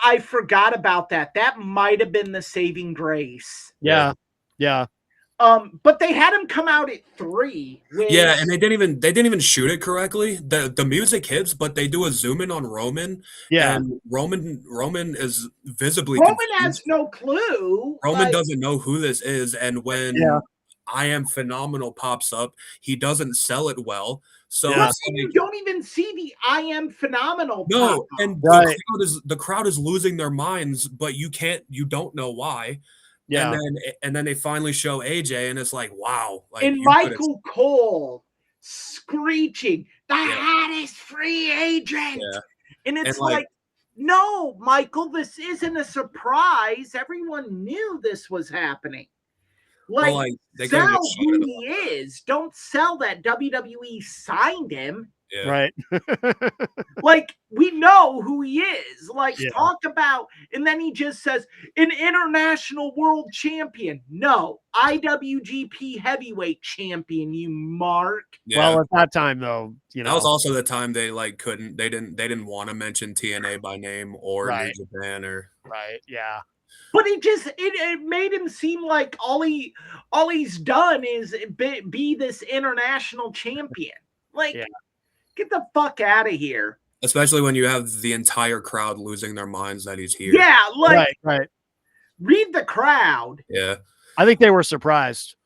I forgot about that. That might have been the saving grace. Yeah. Yeah. But they had him come out at 3. Yeah, and they didn't even shoot it correctly. The music hits, but they do a zoom in on Roman. Yeah. And Roman is visibly Roman confused. has no clue. Roman doesn't know who this is, and when I Am Phenomenal pops up, he doesn't sell it well. So Yeah. you don't even see the I Am Phenomenal. no, and the crowd is losing their minds, but you don't know why. Yeah. And then they finally show AJ, and it's like, wow. Like, and Michael Cole screeching, the hottest free agent. Yeah. And it's like, no, Michael, this isn't a surprise. Everyone knew this was happening. They sell who he is. Don't sell that WWE signed him. Yeah. Right. We know who he is. Talk about, and then he just says, an international world champion. No, IWGP heavyweight champion, you mark. Yeah. Well, at that time, though, that was also the time they didn't want to mention TNA by name or New Japan or Yeah. But it made him seem like all he's done is be this international champion. Get the fuck out of here. Especially when you have the entire crowd losing their minds that he's here. Yeah, right. Read the crowd. Yeah. I think they were surprised.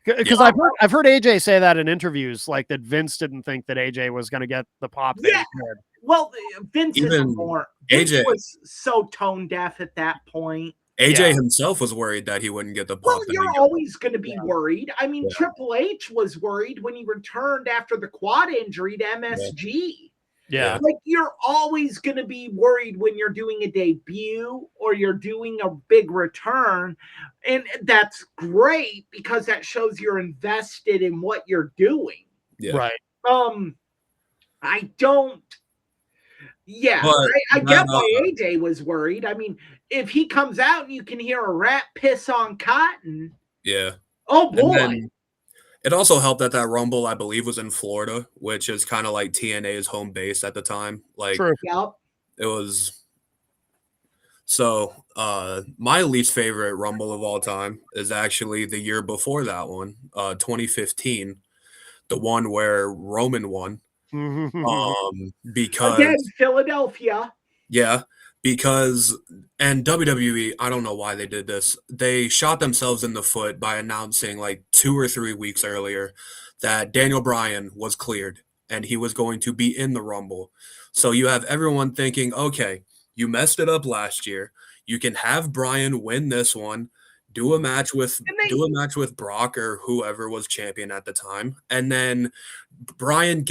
Because I've heard AJ say that in interviews, that Vince didn't think that AJ was going to get the pop that he did. Well, Vince was so tone deaf at that point. AJ himself was worried that he wouldn't get the pop. Well, you're always going to be worried. I mean, Triple H was worried when he returned after the quad injury to MSG. Yeah. You're always going to be worried when you're doing a debut or you're doing a big return. And that's great because that shows you're invested in what you're doing. Yeah. Right. I don't. Yeah, I get why AJ was worried. I mean, if he comes out and you can hear a rat piss on cotton. Yeah. Oh, boy. It also helped that Rumble, I believe, was in Florida, which is kind of like TNA's home base at the time. True. Yep. It was. So, my least favorite Rumble of all time is actually the year before that one, 2015, the one where Roman won. Because again, Philadelphia. Yeah, because and WWE, I don't know why they did this. They shot themselves in the foot by announcing 2 or 3 weeks earlier that Daniel Bryan was cleared and he was going to be in the Rumble. So you have everyone thinking, okay, you messed it up last year. You can have Bryan win this one. Do a match with Brock or whoever was champion at the time, and then Bryan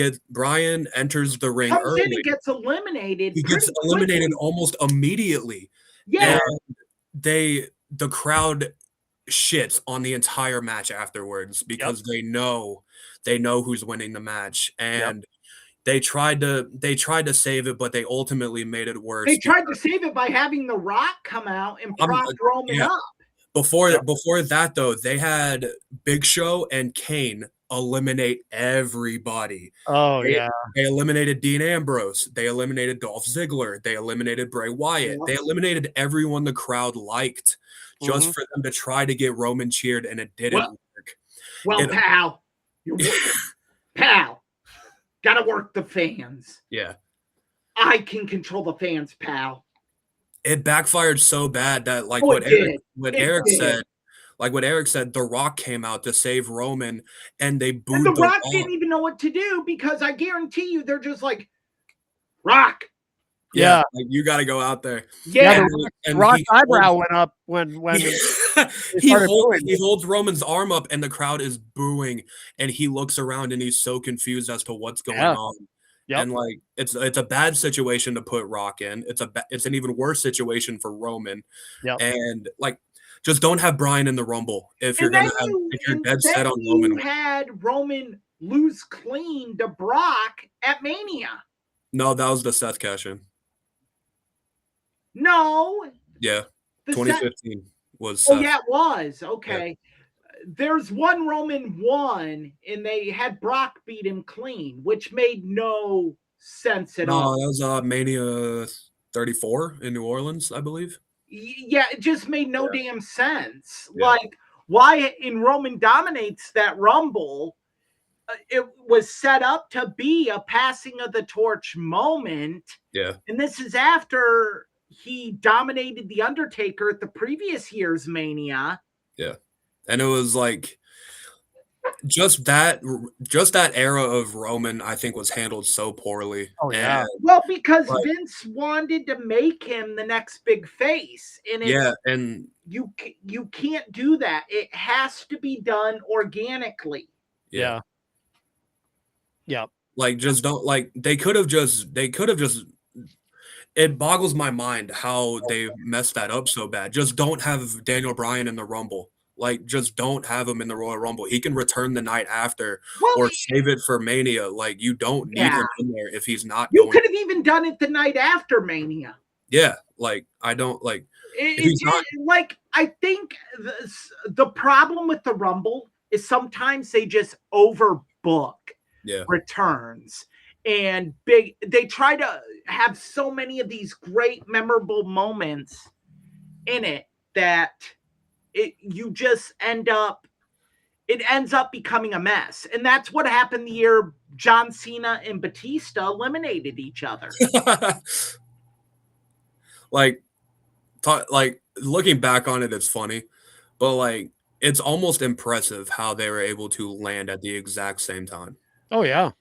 enters the ring early. And gets eliminated. He gets eliminated almost immediately. Yeah, and the crowd shits on the entire match afterwards because they know who's winning the match, and they tried to save it, but they ultimately made it worse. They tried to save it by having The Rock come out and prop Roman up. Before that, though, they had Big Show and Kane eliminate everybody. Oh, They eliminated Dean Ambrose. They eliminated Dolph Ziggler. They eliminated Bray Wyatt. They eliminated everyone the crowd liked just for them to try to get Roman cheered, and it didn't work. Well, pal, gotta work the fans. Yeah. I can control the fans, pal. It backfired so bad that what Eric said, The Rock came out to save Roman and they booed The Rock didn't even know what to do because I guarantee you they're just like, Rock. Yeah. You got to go out there. Yeah. And Rock's eyebrow went up when he holds Roman's arm up and the crowd is booing and he looks around and he's so confused as to what's going on. Yep. And it's a bad situation to put Rock in. It's an even worse situation for Roman. Yep. And Just don't have Bryan in the Rumble if you're And then gonna have if you're dead instead set on you Roman. had Roman lose clean to Brock at Mania. No, that was the Seth cash-in. No, Yeah, the 2015 was Oh Seth. yeah, it was. Okay. There's one Roman won, and they had Brock beat him clean, which made no sense at No, all. that was Mania 34 in New Orleans, I believe. Yeah, it just made no damn sense. Yeah. Like, why in Roman dominates that Rumble, it was set up to be a passing of the torch moment. Yeah. And this is after he dominated The Undertaker at the previous year's Mania. Yeah. And it was like just that era of Roman, I think, was handled so poorly. Oh, yeah. And, Well, because like, Vince wanted to make him the next big face, and yeah, and you can't do that. It has to be done organically. yeah. Yep. Like, just don't like they could have just it boggles my mind how they messed that up so bad. Just don't have Daniel Bryan in the Rumble. Like, just don't have him in the Royal Rumble. He can return the night after Well, or save it for Mania. Like, you don't need him in there if he's not you going. could have even done it the night after Mania. Yeah, like I don't like. It, like I think the problem with the Rumble is sometimes they just overbook returns and they try to have so many of these great memorable moments in it that it ends up becoming a mess. And that's what happened the year John Cena and Batista eliminated each other. like looking back on it, it's funny, but like it's almost impressive how they were able to land at the exact same time. Oh yeah.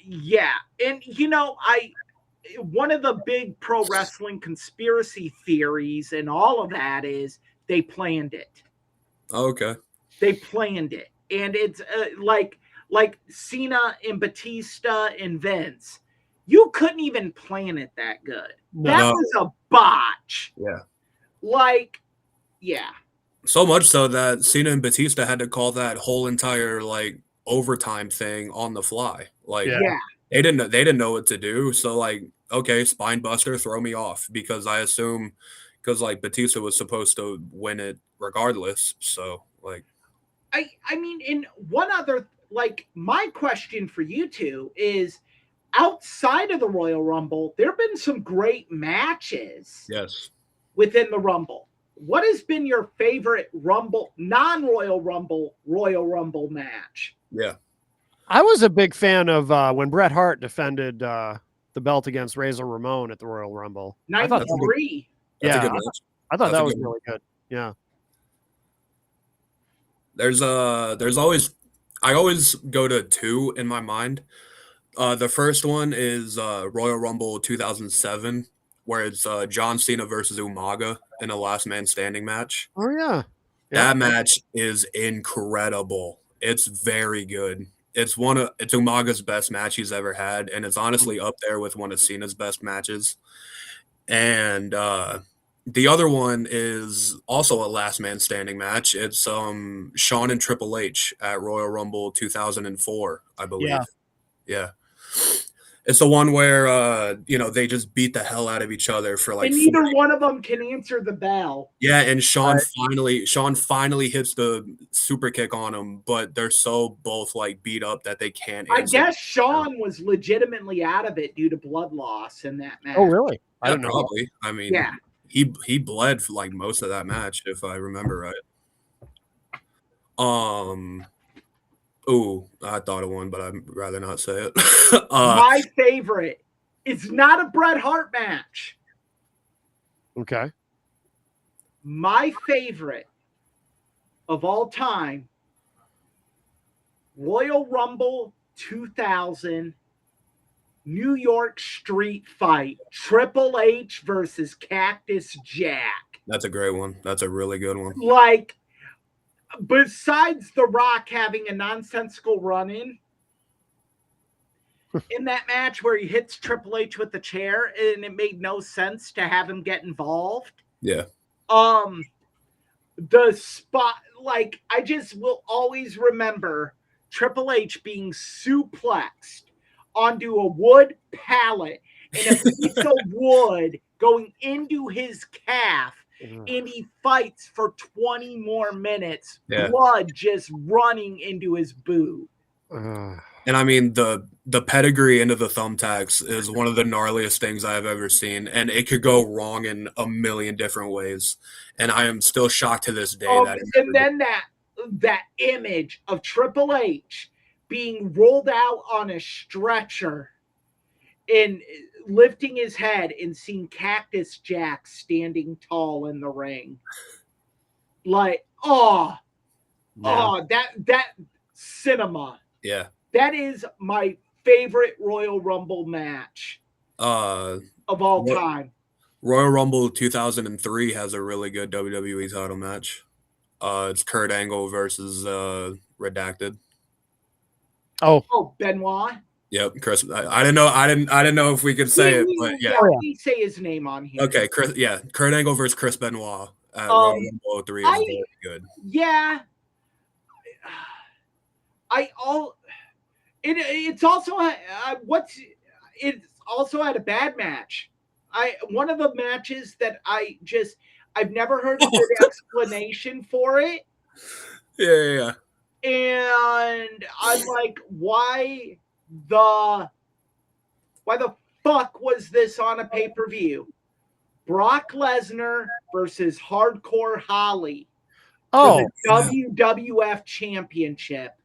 Yeah. And one of the big pro wrestling conspiracy theories and all of that is they planned it. Oh, okay. They planned it. And it's like Cena and Batista and Vince. You couldn't even plan it that good. No. That was a botch. Yeah. Like, yeah. So much so that Cena and Batista had to call that whole entire like overtime thing on the fly. Like, Yeah. they didn't know what to do. So like, okay, spine buster, throw me off, because I assume like Batista was supposed to win it regardless. So like, I mean, in one other, like, my question for you two is, outside of the Royal Rumble, there have been some great matches. Yes. Within the Rumble. What has been your favorite Rumble, non-Royal Rumble, Royal Rumble match? Yeah. I was a big fan of when Bret Hart defended the belt against Razor Ramon at the Royal Rumble. 93. That's a good match. I thought that was really good. Yeah. There's always, I always go to two in my mind. The first one is Royal Rumble 2007, where it's John Cena versus Umaga in a last man standing match. Oh yeah. That match is incredible. It's very good. It's Umaga's best match he's ever had, and it's honestly up there with one of Cena's best matches. And the other one is also a last man standing match. It's Shawn and Triple H at Royal Rumble 2004, I believe. Yeah. It's the one where they just beat the hell out of each other for like. And neither one of them can answer the bell. Yeah, and Shawn finally hits the super kick on him, but they're so both like beat up that they can't answer. I guess Shawn was legitimately out of it due to blood loss in that match. Oh really? I Yeah, don't know. probably. I mean, Yeah. He bled for like most of that match, if I remember right. Oh, I thought of one, but I'd rather not say it. My favorite. It's not a Bret Hart match. Okay. My favorite of all time, Royal Rumble 2000, New York Street Fight, Triple H versus Cactus Jack. That's a great one. That's a really good one. Like, besides The Rock having a nonsensical run-in in that match where he hits Triple H with the chair and it made no sense to have him get involved. Yeah. the spot, like, I just will always remember Triple H being suplexed onto a wood pallet and a piece of wood going into his calf, and he fights for 20 more minutes, blood just running into his boot. And I mean, the pedigree into the thumbtacks is one of the gnarliest things I've ever seen, and it could go wrong in a million different ways. And I am still shocked to this day that. And then that image of Triple H being rolled out on a stretcher and lifting his head and seeing Cactus Jack standing tall in the ring, like, that cinema. Yeah. That is my favorite Royal Rumble match of all time. Royal Rumble 2003 has a really good WWE title match. It's Kurt Angle versus Redacted. Oh, Benoit. Yep, Chris. I didn't know. I didn't know if we could say it, but yeah. We say his name on here. Okay, Chris. Yeah, Kurt Angle versus Chris Benoit at Royal Rumble 03 is very good. Yeah. It's also had a bad match. One of the matches that I've never heard a good explanation for it. Yeah. And I'm like, why the fuck was this on a pay-per-view? Brock Lesnar versus Hardcore Holly. For the WWF Championship.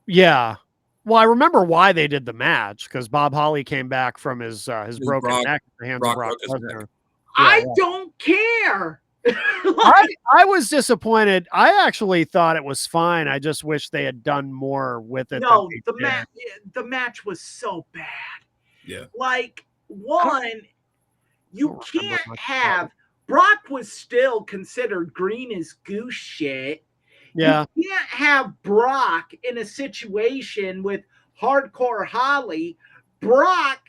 Yeah. Well, I remember why they did the match, because Bob Holly came back from his broken neck at the hands of Brock Lesnar. I don't care. I was disappointed. I actually thought it was fine. I just wish they had done more with it. No, the match was so bad. Yeah. Like, one, you can't have Brock was still considered green as goose shit. Yeah. You can't have Brock in a situation with Hardcore Holly. Brock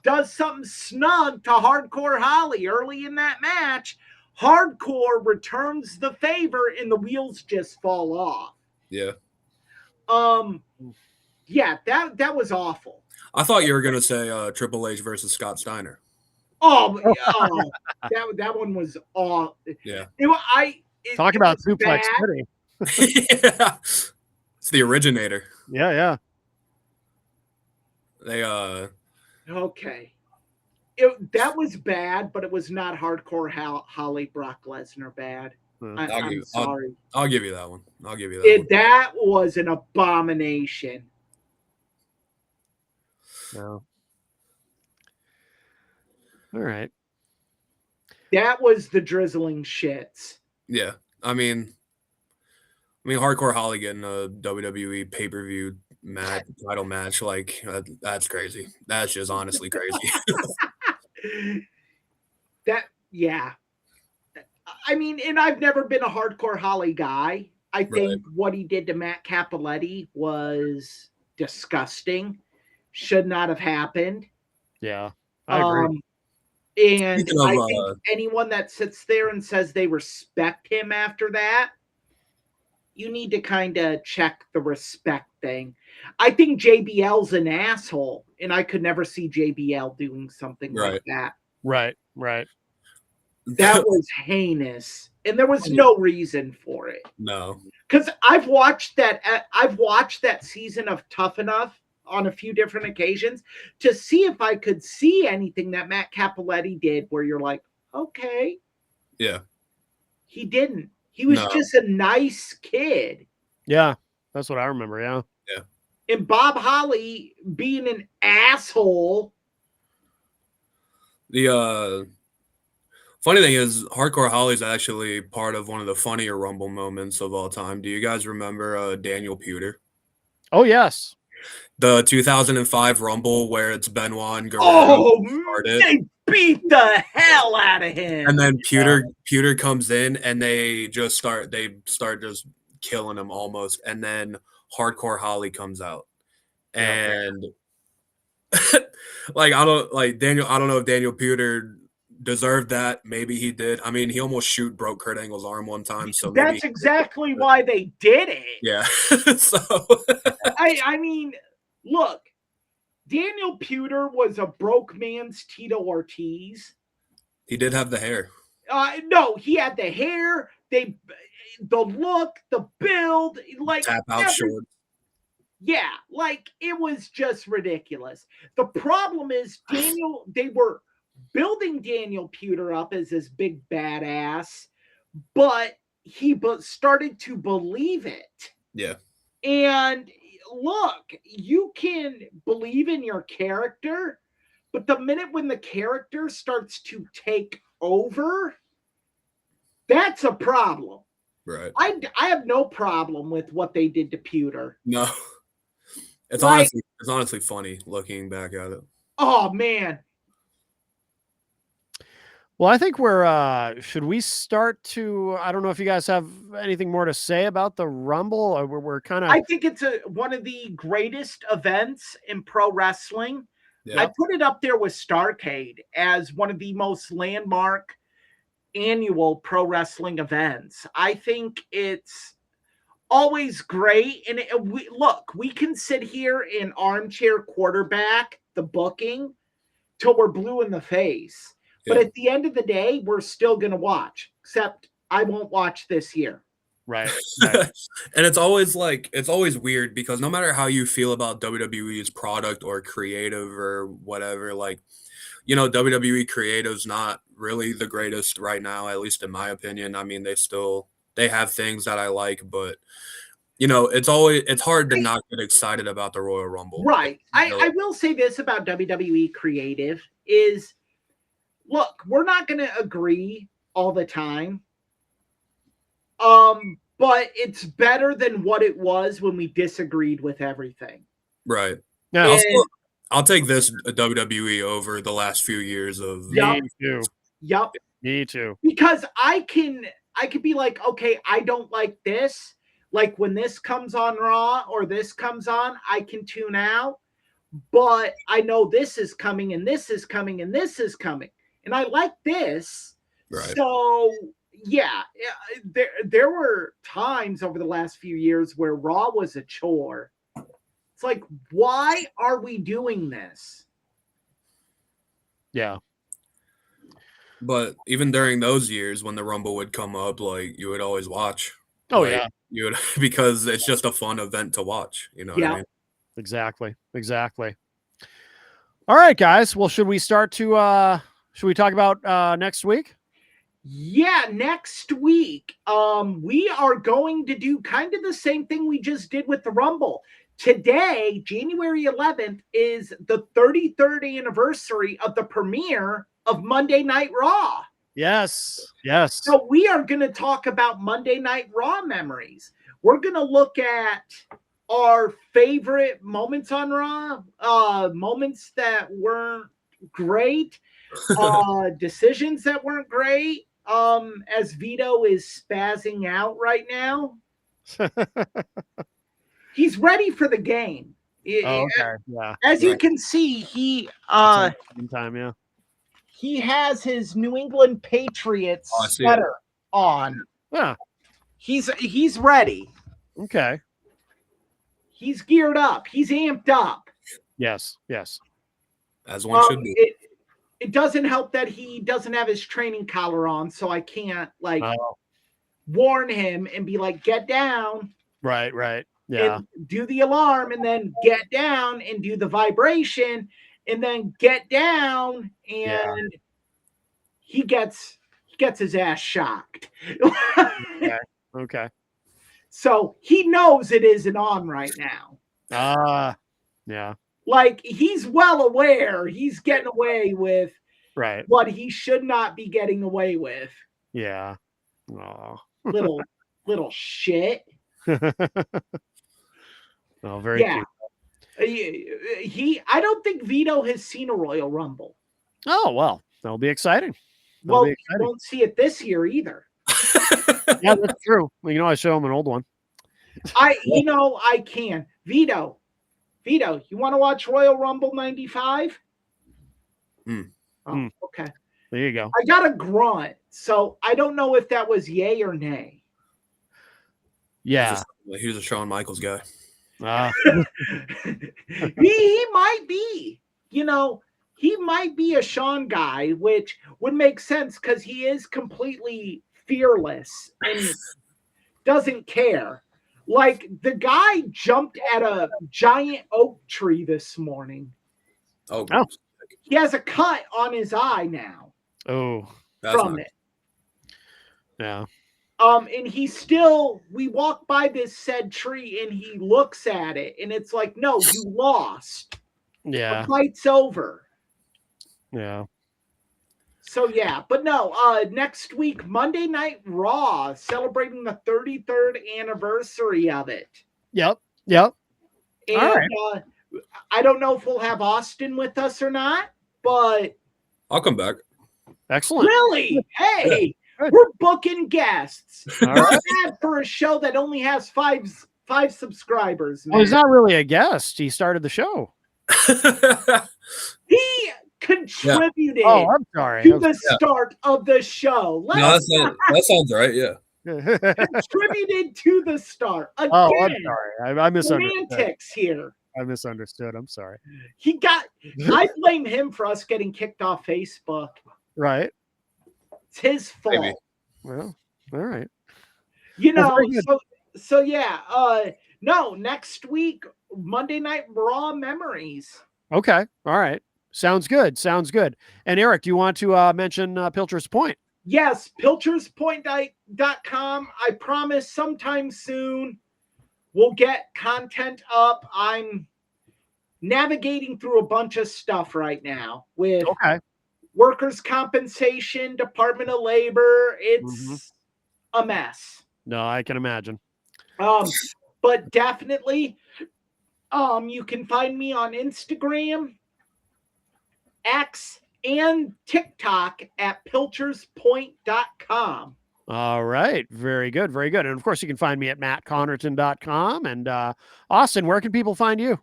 does something snug to Hardcore Holly early in that match. Hardcore returns the favor and the wheels just fall off. Yeah. Yeah, that was awful. I thought you were gonna say Triple H versus Scott Steiner. That one was awful. Yeah. Talk about Suplex City. Yeah. It's the originator. Yeah. They Okay. That was bad, but it was not Hardcore Holly Brock Lesnar bad. I'm sorry. I'll give you that one. That was an abomination. No. All right. That was the drizzling shits. Yeah. I mean, Hardcore Holly getting a WWE pay-per-view title match, like that's crazy. That's just honestly crazy. I mean, and I've never been a Hardcore Holly guy. I think what he did to Matt Cappelletti was disgusting. Should not have happened. Yeah, I agree. And I think anyone that sits there and says they respect him after that, you need to kind of check the respect thing. I think JBL's an asshole, and I could never see JBL doing something like that. Right. That was heinous, and there was no reason for it. No, because I've watched that season of Tough Enough on a few different occasions to see if I could see anything that Matt Cappelletti did where you're like, okay. Yeah. He didn't. He was just a nice kid. Yeah, that's what I remember, yeah. And Bob Holly being an asshole. The funny thing is, Hardcore Holly is actually part of one of the funnier Rumble moments of all time. Do you guys remember Daniel Puder? Oh, yes. The 2005 Rumble where it's Benoit and Guerrero. Oh, they beat the hell out of him. And then Puder comes in and they start just killing him almost. And then Hardcore Holly comes out. And I don't know if Daniel Puder deserved that. Maybe he did. I mean, he almost broke Kurt Angle's arm one time. So maybe That's exactly why they did it. yeah. So I mean, look, Daniel Puder was a broke man's Tito Ortiz. he did have the hair. No, he had the hair, the look, the build, like Tap out shorts. Yeah, like it was just ridiculous. The problem is they were building Daniel Puder up as this big badass, but he started to believe it. Yeah. And look, you can believe in your character, but the minute when the character starts to take over, that's a problem. Right. I have no problem with what they did to Puder. No. It's honestly funny looking back at it. Oh man. Well, I think should we start to, I don't know if you guys have anything more to say about the Rumble, or we're kind of. I think it's one of the greatest events in pro wrestling. Yeah. I put it up there with Starrcade as one of the most landmark annual pro wrestling events. I think it's always great. And we can sit here and armchair quarterback the booking till we're blue in the face. Yeah. But at the end of the day, we're still going to watch, except I won't watch this year. Right. And it's always weird because no matter how you feel about WWE's product or creative or whatever, like, you know, WWE creative's not really the greatest right now, at least in my opinion. I mean, they have things that I like, but you know, it's hard to not get excited about the Royal Rumble. Right. I will say this about WWE creative is, look, we're not going to agree all the time. But it's better than what it was when we disagreed with everything. Right. Yeah. I'll take this WWE over the last few years of. Yep. Me too. Yep. Me too. Because I could be like, okay, I don't like this. Like when this comes on Raw or this comes on, I can tune out. But I know this is coming and this is coming and this is coming. And I like this. Right. So yeah, there were times over the last few years where Raw was a chore. It's like, why are we doing this? Yeah. But even during those years when the Rumble would come up, like you would always watch. Oh, like, yeah. You would, because it's just a fun event to watch. You know what I mean? Exactly. All right, guys. Well, should we talk about next week? Yeah, next week, we are going to do kind of the same thing we just did with the Rumble. Today, January 11th, is the 33rd anniversary of the premiere of Monday Night Raw. Yes. So we are going to talk about Monday Night Raw memories. We're going to look at our favorite moments on Raw, moments that weren't great, decisions that weren't great, as Vito is spazzing out right now. He's ready for the game. Okay. Yeah. As you can see, he he has his New England Patriots sweater on. Yeah. He's ready. Okay. He's geared up. He's amped up. Yes. As one should be. It doesn't help that he doesn't have his training collar on, so I can't warn him and be like, get down. Right. Yeah. And do the alarm and then get down and do the vibration and then get down and he gets his ass shocked. Okay. So he knows it isn't on right now. Yeah. Like he's well aware he's getting away with what he should not be getting away with. Yeah. Oh. Little shit. Oh, very cute. I don't think Vito has seen a Royal Rumble. Oh, well, that'll be exciting. You won't see it this year either. Yeah, that's true. Well, you know, I show him an old one. I can. Vito, you want to watch Royal Rumble 95? Okay. There you go. I got a grunt, so I don't know if that was yay or nay. Yeah. He was a Shawn Michaels guy. He might be, he might be a Shawn guy, which would make sense because he is completely fearless and doesn't care. Like the guy jumped at a giant oak tree this morning. Oh. He has a cut on his eye now. Oh, from it. Yeah. And we walk by this said tree and he looks at it and it's like, no, you lost. Yeah. The fight's over. Yeah. So yeah, but no, next week, Monday Night Raw, celebrating the 33rd anniversary of it. Yep. And All right. I don't know if we'll have Austin with us or not, but I'll come back. Excellent. really, hey, Good. we're booking guests. All Not right. bad for a show that only has five subscribers. Well, he's man. not really a guest. He started the show. He contributed Oh, I'm sorry. to the start of the show. No, that sounds right. Yeah. Contributed to the start. Again, Oh, I'm sorry. I misunderstood. semantics here. I misunderstood. I'm sorry. I blame him for us getting kicked off Facebook. Right. It's his fault. Maybe. Well, all right. Well, very good. so yeah. No, next week, Monday Night Raw memories. Okay. All right. Sounds good. Sounds good. And Eric, do you want to mention Pilcher's Point? Yes, pilcherspoint.com. I promise sometime soon we'll get content up. I'm navigating through a bunch of stuff right now with workers' compensation, Department of Labor. It's a mess. No, I can imagine. But definitely, you can find me on Instagram, X, and TikTok at pilcherspoint.com. All right. Very good. Very good. And of course, you can find me at mattconnerton.com. And Austin, where can people find you?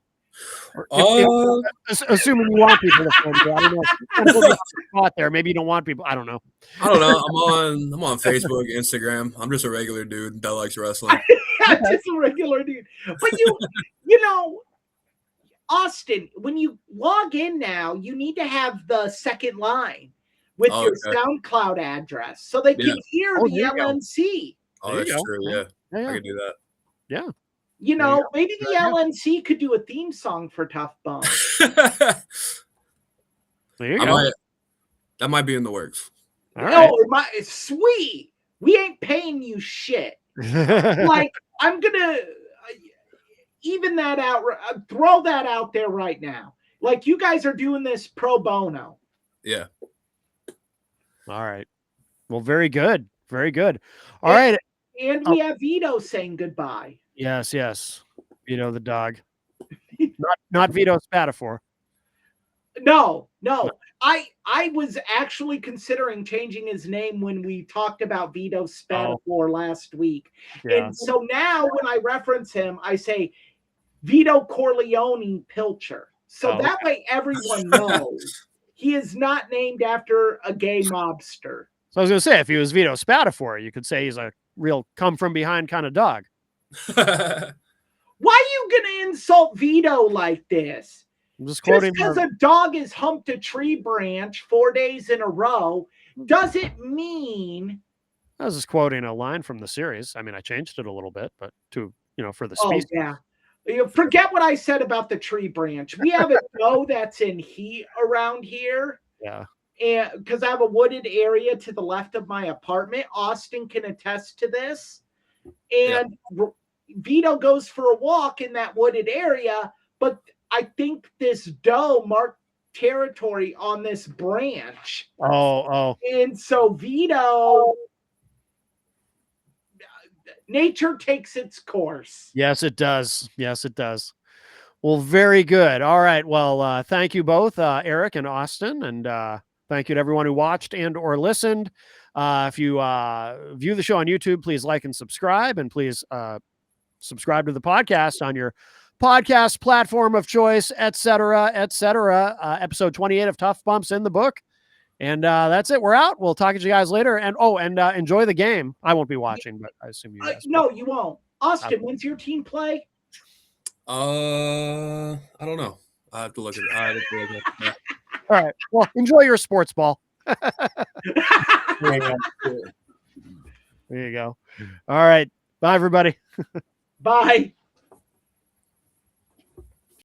Assuming you want people to find you. I don't know. Spot there. Maybe you don't want people. I don't know. I don't know. I'm on Facebook, Instagram. I'm just a regular dude that likes wrestling. Just a regular dude. But you know, Austin, when you log in now, you need to have the second line with your SoundCloud address so they can hear the LNC. Oh, that's true. Yeah. I can do that. Yeah. Maybe the LNC could do a theme song for Tough Bum. There you go. That might be in the works. All right. It's sweet. We ain't paying you shit. Like, I'm gonna even that out. Throw that out there right now. Like, you guys are doing this pro bono. Yeah. All right. Well, very good. Very good. All right. And we have Vito saying goodbye. Yes. Vito the dog. not Vito Spatafor. No. I was actually considering changing his name when we talked about Vito Spatafor last week. Yeah. And so now when I reference him, I say Vito Corleone Pilcher. So that way everyone knows he is not named after a gay mobster. So I was going to say, if he was Vito Spatafor, you could say he's a real come from behind kind of dog. Why are you going to insult Vito like this? I'm just quoting. Just because a dog has humped a tree branch 4 days in a row doesn't mean. I was just quoting a line from the series. I mean, I changed it a little bit, but for the species. Oh, yeah. Forget what I said about the tree branch. We have a doe that's in heat around here. Yeah. And because I have a wooded area to the left of my apartment, Austin can attest to this. And Vito goes for a walk in that wooded area, but I think this doe marked territory on this branch. Oh. And so Vito, nature takes its course. Yes, it does. Well, very good. All right. Well, thank you both, Eric and Austin, and thank you to everyone who watched and or listened. If you view the show on YouTube, please like and subscribe, and please subscribe to the podcast on your podcast platform of choice, etc. Episode 28 of Tough Bumps in the book. And that's it. We're out. We'll talk to you guys later. And enjoy the game. I won't be watching, but I assume you guys. No, you won't. Austin, when's your team play? I don't know. I have to look at it. Yeah. All right. Well, enjoy your sports ball. There you go. There you go. All right. Bye, everybody. Bye.